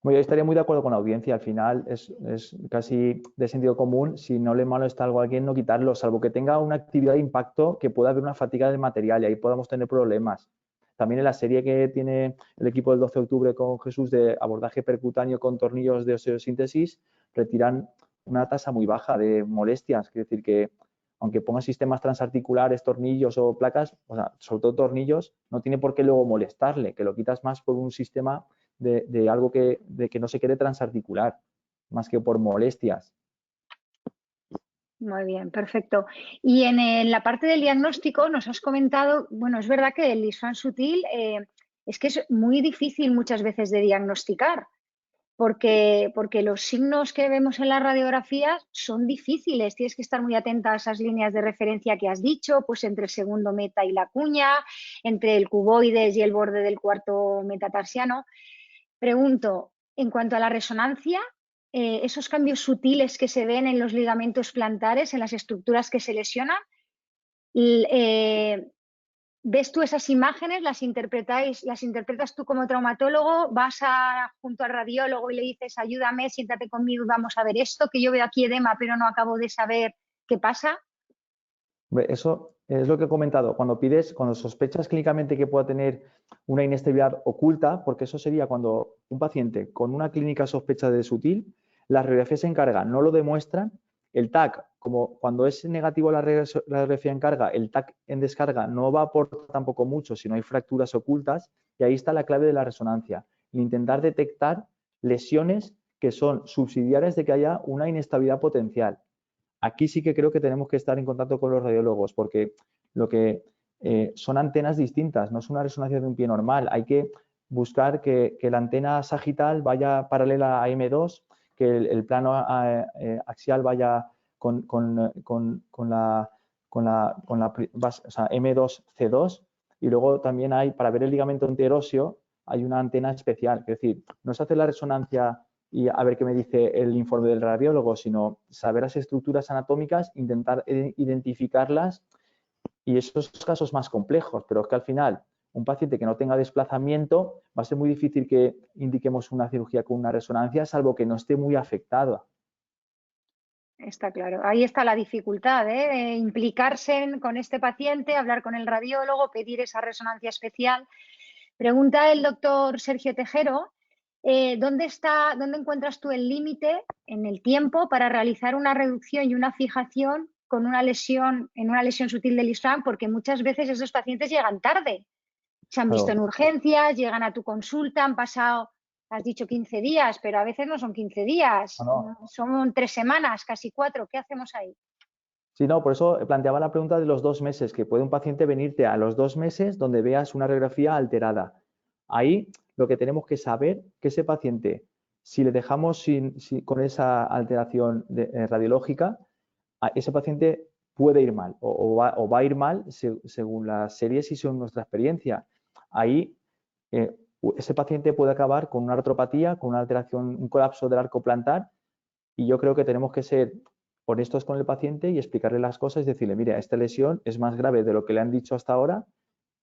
Bueno, yo estaría muy de acuerdo con la audiencia. Al final es casi de sentido común, si no le molesta algo a alguien, no quitarlo, salvo que tenga una actividad de impacto que pueda haber una fatiga del material y ahí podamos tener problemas. También en la serie que tiene el equipo del 12 de octubre con Jesús de abordaje percutáneo con tornillos de osteosíntesis, retiran una tasa muy baja de molestias. Es decir, que aunque ponga sistemas transarticulares, tornillos o placas, o sea, sobre todo tornillos, no tiene por qué luego molestarle, que lo quitas más por un sistema de algo que no se quede transarticular, más que por molestias. Muy bien, perfecto. Y en la parte del diagnóstico nos has comentado, bueno, es verdad que el Lisfranc sutil es que es muy difícil muchas veces de diagnosticar, porque los signos que vemos en las radiografías son difíciles. Tienes que estar muy atenta a esas líneas de referencia que has dicho, pues entre el segundo meta y la cuña, entre el cuboides y el borde del cuarto metatarsiano. Pregunto, en cuanto a la resonancia, esos cambios sutiles que se ven en los ligamentos plantares, en las estructuras que se lesionan, ¿ves tú esas imágenes? ¿Las interpretas tú como traumatólogo? ¿Vas junto al radiólogo y le dices, ayúdame, siéntate conmigo y vamos a ver esto, que yo veo aquí edema pero no acabo de saber qué pasa? Eso es lo que he comentado. Cuando sospechas clínicamente que pueda tener una inestabilidad oculta, porque eso sería cuando un paciente con una clínica sospecha de sutil, las radiografías en carga no lo demuestran, el TAC, como cuando es negativo la radiografía en carga, el TAC en descarga no va a aportar tampoco mucho si no hay fracturas ocultas, y ahí está la clave de la resonancia, intentar detectar lesiones que son subsidiarias de que haya una inestabilidad potencial. Aquí sí que creo que tenemos que estar en contacto con los radiólogos porque lo que son antenas distintas, no es una resonancia de un pie normal. Hay que buscar que la antena sagital vaya paralela a M2, que el plano axial vaya con la o sea, M2C2 y luego también hay, para ver el ligamento interóseo, hay una antena especial. Es decir, no se hace la resonancia y a ver qué me dice el informe del radiólogo, sino saber las estructuras anatómicas, intentar identificarlas y esos casos más complejos, pero es que al final un paciente que no tenga desplazamiento va a ser muy difícil que indiquemos una cirugía con una resonancia, salvo que no esté muy afectada. Está claro. Ahí está la dificultad, ¿eh? De implicarse con este paciente, hablar con el radiólogo, pedir esa resonancia especial. Pregunta el doctor Sergio Tejero, ¿dónde encuentras tú el límite en el tiempo para realizar una reducción y una fijación con una lesión sutil del Lisfranc? Porque muchas veces esos pacientes llegan tarde. Se han visto en urgencias, llegan a tu consulta, han pasado, has dicho 15 días, pero a veces no son 15 días, son 3 semanas, casi 4. ¿Qué hacemos ahí? Sí, no, por eso planteaba la pregunta de los 2 meses, que puede un paciente venirte a los 2 meses donde veas una radiografía alterada. Ahí lo que tenemos que saber que ese paciente, si le dejamos con esa alteración radiológica, ese paciente puede ir mal o va a ir mal según las series y según nuestra experiencia. Ahí ese paciente puede acabar con una artropatía, con una alteración, un colapso del arco plantar y yo creo que tenemos que ser honestos con el paciente y explicarle las cosas y decirle, mira, esta lesión es más grave de lo que le han dicho hasta ahora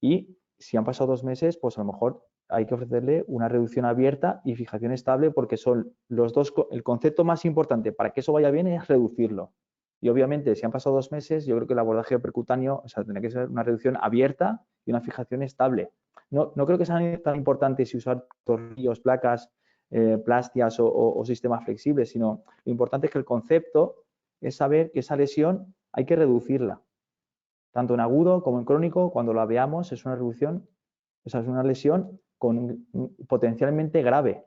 y si han pasado 2 meses, pues a lo mejor hay que ofrecerle una reducción abierta y fijación estable porque son los dos, el concepto más importante para que eso vaya bien es reducirlo. Y obviamente, si han pasado 2 meses, yo creo que el abordaje percutáneo, o sea, tendría que ser una reducción abierta y una fijación estable. No creo que sea tan importante si usar tornillos, placas, plastias o sistemas flexibles, sino lo importante es que el concepto es saber que esa lesión hay que reducirla. Tanto en agudo como en crónico, cuando la veamos, es una reducción, o sea, es una lesión potencialmente grave.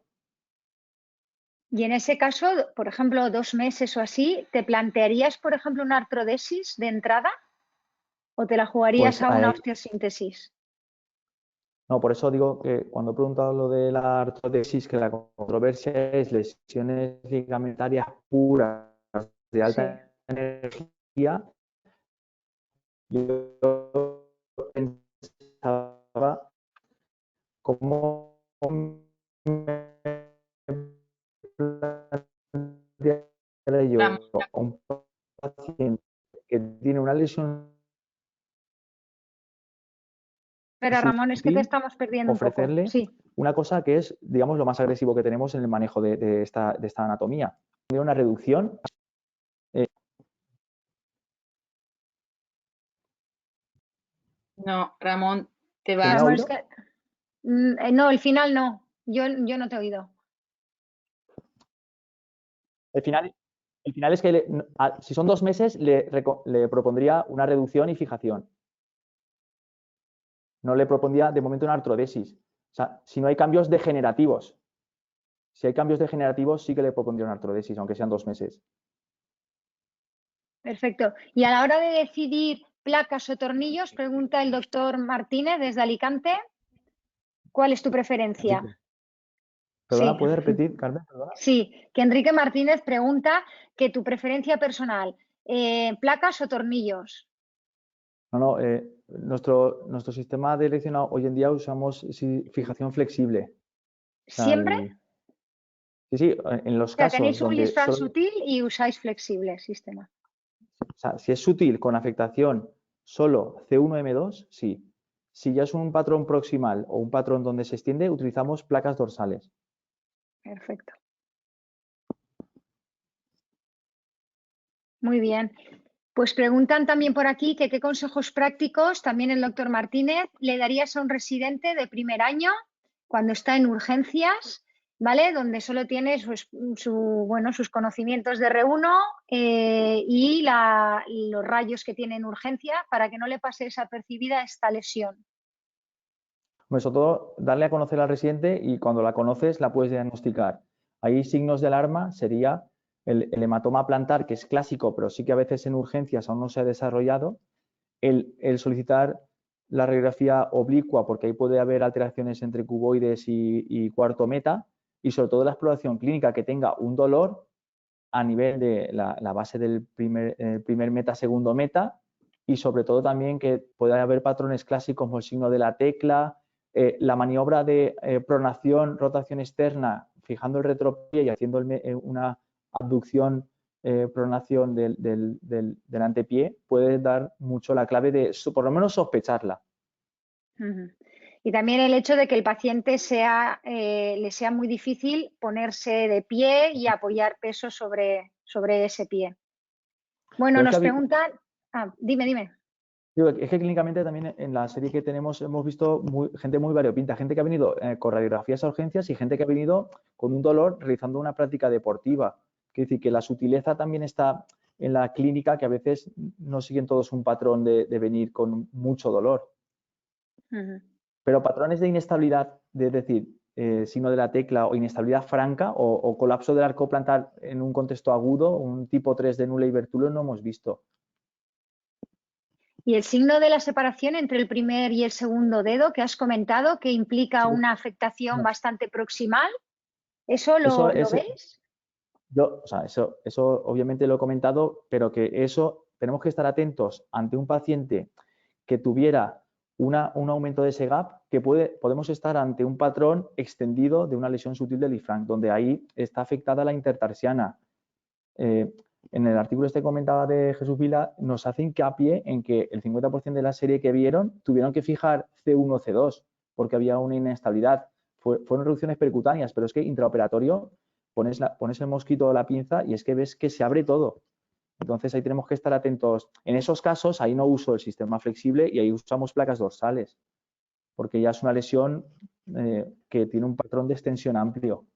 Y en ese caso, por ejemplo, 2 meses o así, ¿te plantearías, por ejemplo, una artrodesis de entrada o te la jugarías Pues a una osteosíntesis? no, por eso digo que cuando he preguntado lo de la artrodesis, que la controversia es lesiones ligamentarias puras de alta energía, yo pensaba cómo yo a un paciente que tiene una lesión. Pero Ramón, es que te estamos perdiendo un poco. Ofrecerle una cosa que es, digamos, lo más agresivo que tenemos en el manejo de esta anatomía. De una reducción. No, Ramón, te vas. Ramón, es que, no, el final no. Yo no te he oído. El final es que si son 2 meses le propondría una reducción y fijación. No le propondría de momento una artrodesis. O sea, si no hay cambios degenerativos. Si hay cambios degenerativos sí que le propondría una artrodesis, aunque sean 2 meses. Perfecto. Y a la hora de decidir placas o tornillos, pregunta el doctor Martínez desde Alicante, ¿cuál es tu preferencia? Perdona, Sí. ¿puedes repetir, Carmen? Perdona. Sí, que Enrique Martínez pregunta que tu preferencia personal, placas o tornillos. No, nuestro sistema de elección hoy en día usamos fijación flexible. O sea, ¿Siempre? Sí, en los O sea, casos tenéis un donde listón sutil y usáis flexible sistema. O sea, si es sutil con afectación solo C1M2, sí. Si ya es un patrón proximal o un patrón donde se extiende, utilizamos placas dorsales. Perfecto. Muy bien. Pues preguntan también por aquí que qué consejos prácticos, también el doctor Martínez, le darías a un residente de primer año cuando está en urgencias, ¿vale? Donde solo tiene sus conocimientos de R1 y los rayos que tiene en urgencia para que no le pase desapercibida esta lesión. Pues sobre todo, darle a conocer al residente y cuando la conoces la puedes diagnosticar. Ahí signos de alarma sería el hematoma plantar, que es clásico, pero sí que a veces en urgencias aún no se ha desarrollado. El solicitar la radiografía oblicua, porque ahí puede haber alteraciones entre cuboides y cuarto meta, y sobre todo la exploración clínica que tenga un dolor a nivel de la base del primer meta, segundo meta, y sobre todo también que pueda haber patrones clásicos como el signo de la tecla, la maniobra de pronación, rotación externa, fijando el retropie y haciendo una abducción, pronación del antepié, puede dar mucho la clave de, por lo menos, sospecharla. Y también el hecho de que el paciente le sea muy difícil ponerse de pie y apoyar peso sobre ese pie. Bueno, nos preguntan... dime. Es que clínicamente también en la serie que tenemos hemos visto gente muy variopinta, gente que ha venido con radiografías a urgencias y gente que ha venido con un dolor realizando una práctica deportiva. Quiere decir que la sutileza también está en la clínica, que a veces no siguen todos un patrón de venir con mucho dolor. Pero patrones de inestabilidad, es decir, signo de la tecla o inestabilidad franca o colapso del arco plantar en un contexto agudo, un tipo 3 de Nula y Bertullo no hemos visto. Y el signo de la separación entre el primer y el segundo dedo que has comentado, que implica una afectación bastante proximal, ¿eso lo veis? Eso obviamente lo he comentado, pero que eso tenemos que estar atentos ante un paciente que tuviera un aumento de ese gap, que podemos estar ante un patrón extendido de una lesión sutil del Lisfranc, donde ahí está afectada la intertarsiana. En el artículo que comentaba de Jesús Vila, nos hace hincapié en que el 50% de la serie que vieron tuvieron que fijar C1 C2 porque había una inestabilidad. Fueron reducciones percutáneas, pero es que intraoperatorio pones el mosquito o la pinza y es que ves que se abre todo. Entonces ahí tenemos que estar atentos. En esos casos ahí no uso el sistema flexible y ahí usamos placas dorsales porque ya es una lesión que tiene un patrón de extensión amplio.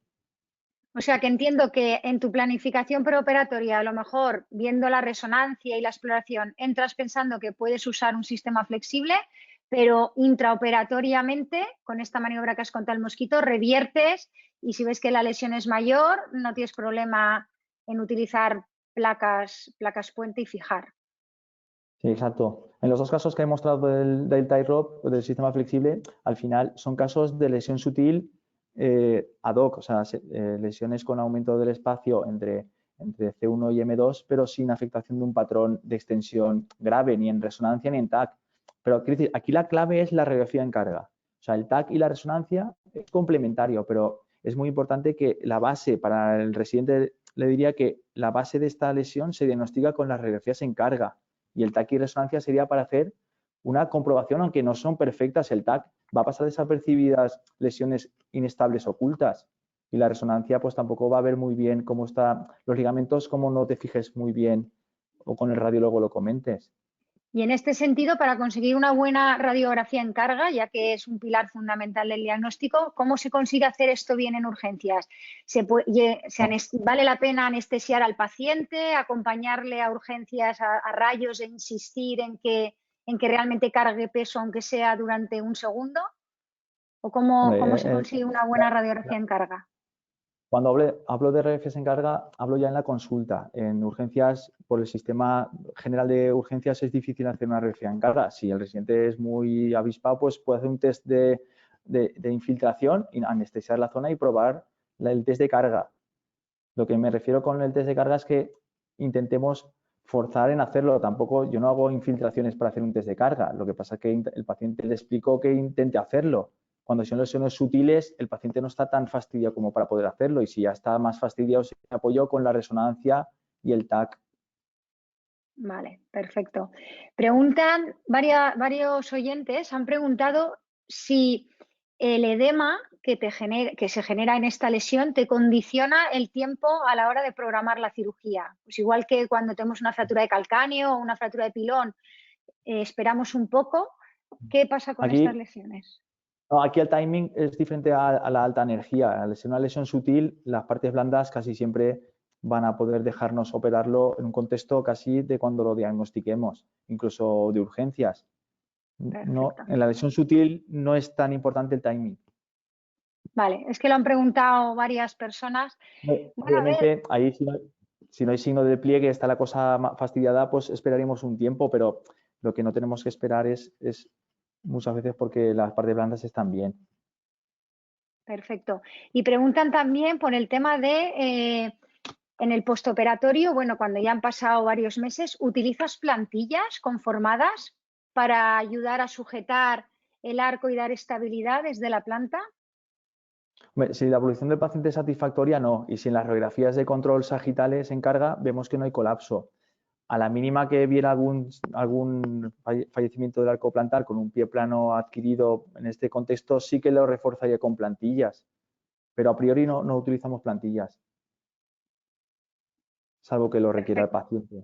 O sea que entiendo que en tu planificación preoperatoria, a lo mejor viendo la resonancia y la exploración, entras pensando que puedes usar un sistema flexible, pero intraoperatoriamente, con esta maniobra que has contado el mosquito, reviertes y si ves que la lesión es mayor, no tienes problema en utilizar placas puente y fijar. Sí, exacto. En los dos casos que he mostrado del tie rope, del sistema flexible, al final son casos de lesión sutil ad hoc, o sea, lesiones con aumento del espacio entre C1 y M2, pero sin afectación de un patrón de extensión grave, ni en resonancia ni en TAC. Pero quiero decir, aquí la clave es la radiografía en carga. O sea, el TAC y la resonancia es complementario, pero es muy importante que la base para el residente, le diría que la base de esta lesión se diagnostica con las radiografías en carga y el TAC y resonancia sería para hacer una comprobación, aunque no son perfectas. El TAC va a pasar desapercibidas lesiones inestables ocultas y la resonancia pues tampoco va a ver muy bien cómo están los ligamentos, como no te fijes muy bien o con el radiólogo lo comentes. Y en este sentido, para conseguir una buena radiografía en carga, ya que es un pilar fundamental del diagnóstico, ¿cómo se consigue hacer esto bien en urgencias? ¿Vale la pena anestesiar al paciente, acompañarle a urgencias a rayos e insistir en que realmente cargue peso, aunque sea durante un segundo? ¿O cómo se consigue una buena radiografía en carga? Cuando hablo de radiografías en carga, hablo ya en la consulta. En urgencias, por el sistema general de urgencias, es difícil hacer una radiografía en carga. Si el residente es muy avispado, pues puede hacer un test de infiltración, y anestesiar la zona y probar el test de carga. Lo que me refiero con el test de carga es que intentemos forzar en hacerlo. Tampoco, yo no hago infiltraciones para hacer un test de carga. Lo que pasa es que el paciente le explicó que intente hacerlo. Cuando son lesiones sutiles, el paciente no está tan fastidiado como para poder hacerlo, y si ya está más fastidiado, se apoyó con la resonancia y el TAC. Vale, perfecto. Preguntan, varios oyentes han preguntado si el edema que se genera en esta lesión te condiciona el tiempo a la hora de programar la cirugía. Pues igual que cuando tenemos una fractura de calcáneo o una fractura de pilón, esperamos un poco. ¿Qué pasa con estas lesiones? No, aquí el timing es diferente a la alta energía. Al ser una lesión sutil, las partes blandas casi siempre van a poder dejarnos operarlo en un contexto casi de cuando lo diagnostiquemos, incluso de urgencias. No, en la lesión sutil no es tan importante el timing. Vale, es que lo han preguntado varias personas. Obviamente, ahí si no hay signo de pliegue, está la cosa fastidiada, pues esperaríamos un tiempo, pero lo que no tenemos que esperar es muchas veces porque las partes blandas están bien. Perfecto. Y preguntan también por el tema de, en el postoperatorio, bueno, cuando ya han pasado varios meses, ¿utilizas plantillas conformadas para ayudar a sujetar el arco y dar estabilidad desde la planta? Si la evolución del paciente es satisfactoria, no. Y si en las radiografías de control sagitales en carga vemos que no hay colapso, a la mínima que viera algún fallecimiento del arco plantar con un pie plano adquirido en este contexto, sí que lo reforzaría con plantillas, pero a priori no utilizamos plantillas, salvo que lo requiera el paciente.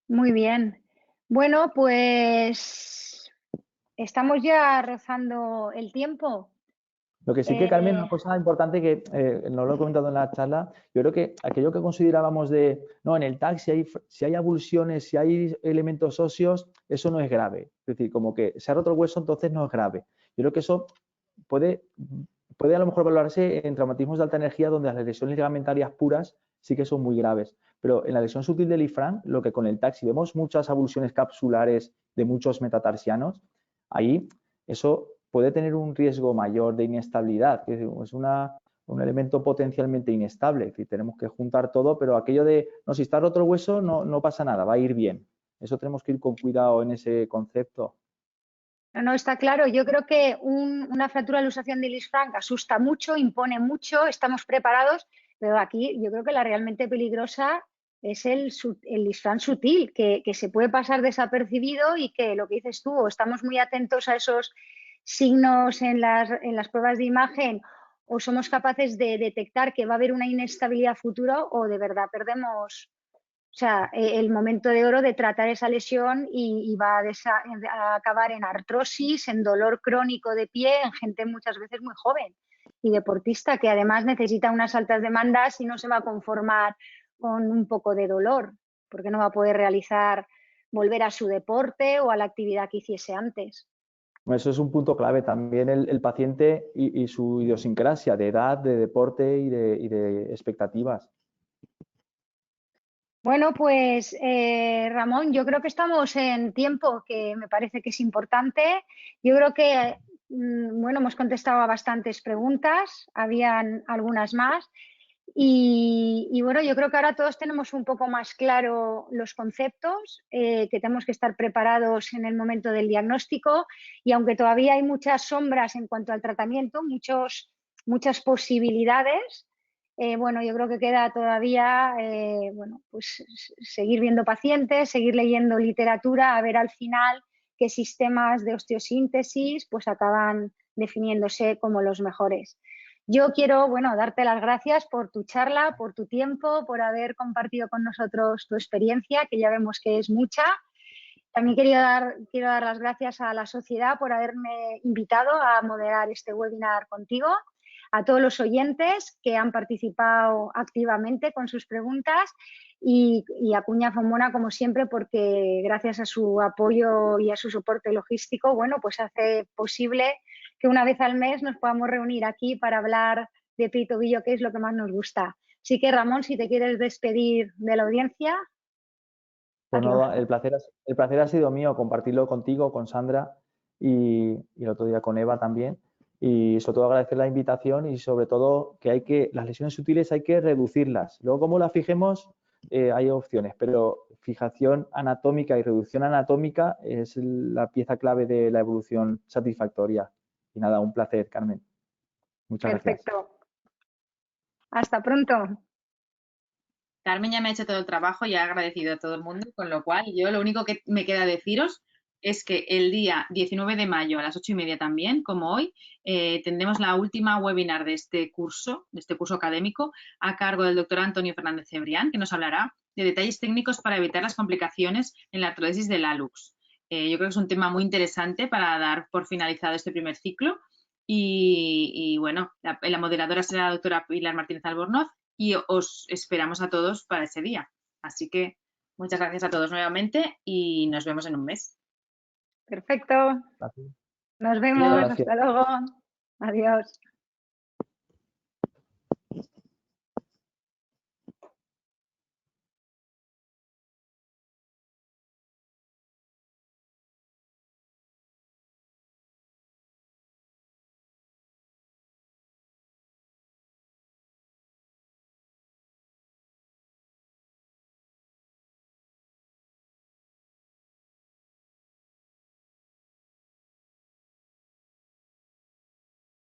Muy bien. Bueno, pues estamos ya rozando el tiempo. Lo que sí que, Carmen, una cosa importante que no lo he comentado en la charla, yo creo que aquello que considerábamos en el TAC, si hay avulsiones, si hay elementos óseos, eso no es grave. Es decir, como que se ha roto el hueso, entonces no es grave. Yo creo que eso puede a lo mejor valorarse en traumatismos de alta energía, donde las lesiones ligamentarias puras sí que son muy graves. Pero en la lesión sutil del IFRAN, lo que con el TAC, si vemos muchas avulsiones capsulares de muchos metatarsianos, ahí eso puede tener un riesgo mayor de inestabilidad, que es un elemento potencialmente inestable. Es decir, tenemos que juntar todo, pero aquello de, no, si está roto el hueso, no pasa nada, va a ir bien. Eso tenemos que ir con cuidado en ese concepto. No, está claro. Yo creo que una fractura de luxación de Lisfranc asusta mucho, impone mucho, estamos preparados, pero aquí yo creo que la realmente peligrosa es el Lisfranc sutil, que se puede pasar desapercibido y que lo que dices tú, o estamos muy atentos a esos signos en las pruebas de imagen, o somos capaces de detectar que va a haber una inestabilidad futura, o de verdad perdemos, o sea, el momento de oro de tratar esa lesión y va a acabar en artrosis, en dolor crónico de pie, en gente muchas veces muy joven y deportista, que además necesita unas altas demandas y no se va a conformar con un poco de dolor, porque no va a poder volver a su deporte o a la actividad que hiciese antes. Eso es un punto clave también, el paciente y su idiosincrasia de edad, de deporte y de expectativas. Bueno, pues Ramón, yo creo que estamos en tiempo, que me parece que es importante. Yo creo que hemos contestado a bastantes preguntas, habían algunas más. Y bueno, yo creo que ahora todos tenemos un poco más claro los conceptos, que tenemos que estar preparados en el momento del diagnóstico, y aunque todavía hay muchas sombras en cuanto al tratamiento, muchas posibilidades, bueno, yo creo que queda todavía bueno, pues seguir viendo pacientes, seguir leyendo literatura, a ver al final qué sistemas de osteosíntesis pues acaban definiéndose como los mejores. Yo quiero, bueno, darte las gracias por tu charla, por tu tiempo, por haber compartido con nosotros tu experiencia, que ya vemos que es mucha. También quiero dar las gracias a la sociedad por haberme invitado a moderar este webinar contigo, a todos los oyentes que han participado activamente con sus preguntas y a Cuña Fombona, como siempre, porque gracias a su apoyo y a su soporte logístico, bueno, pues hace posible que una vez al mes nos podamos reunir aquí para hablar de pie y tobillo, que es lo que más nos gusta. Así que, Ramón, si te quieres despedir de la audiencia. Pues no, el placer ha sido mío compartirlo contigo, con Sandra y el otro día con Eva también. Y sobre todo agradecer la invitación y sobre todo que las lesiones sutiles hay que reducirlas. Luego, como las fijemos, hay opciones, pero fijación anatómica y reducción anatómica es la pieza clave de la evolución satisfactoria. Y nada, un placer, Carmen. Muchas gracias. Perfecto. Hasta pronto. Carmen ya me ha hecho todo el trabajo y ha agradecido a todo el mundo, con lo cual yo lo único que me queda deciros es que el día 19 de mayo a las 8:30 también, como hoy, tendremos la última webinar de este curso académico a cargo del doctor Antonio Fernández Cebrián, que nos hablará de detalles técnicos para evitar las complicaciones en la artrodesis del hallux. Yo creo que es un tema muy interesante para dar por finalizado este primer ciclo y bueno, la moderadora será la doctora Pilar Martínez Albornoz y os esperamos a todos para ese día. Así que muchas gracias a todos nuevamente y nos vemos en un mes. Perfecto. Gracias. Nos vemos. Gracias. Hasta luego. Adiós.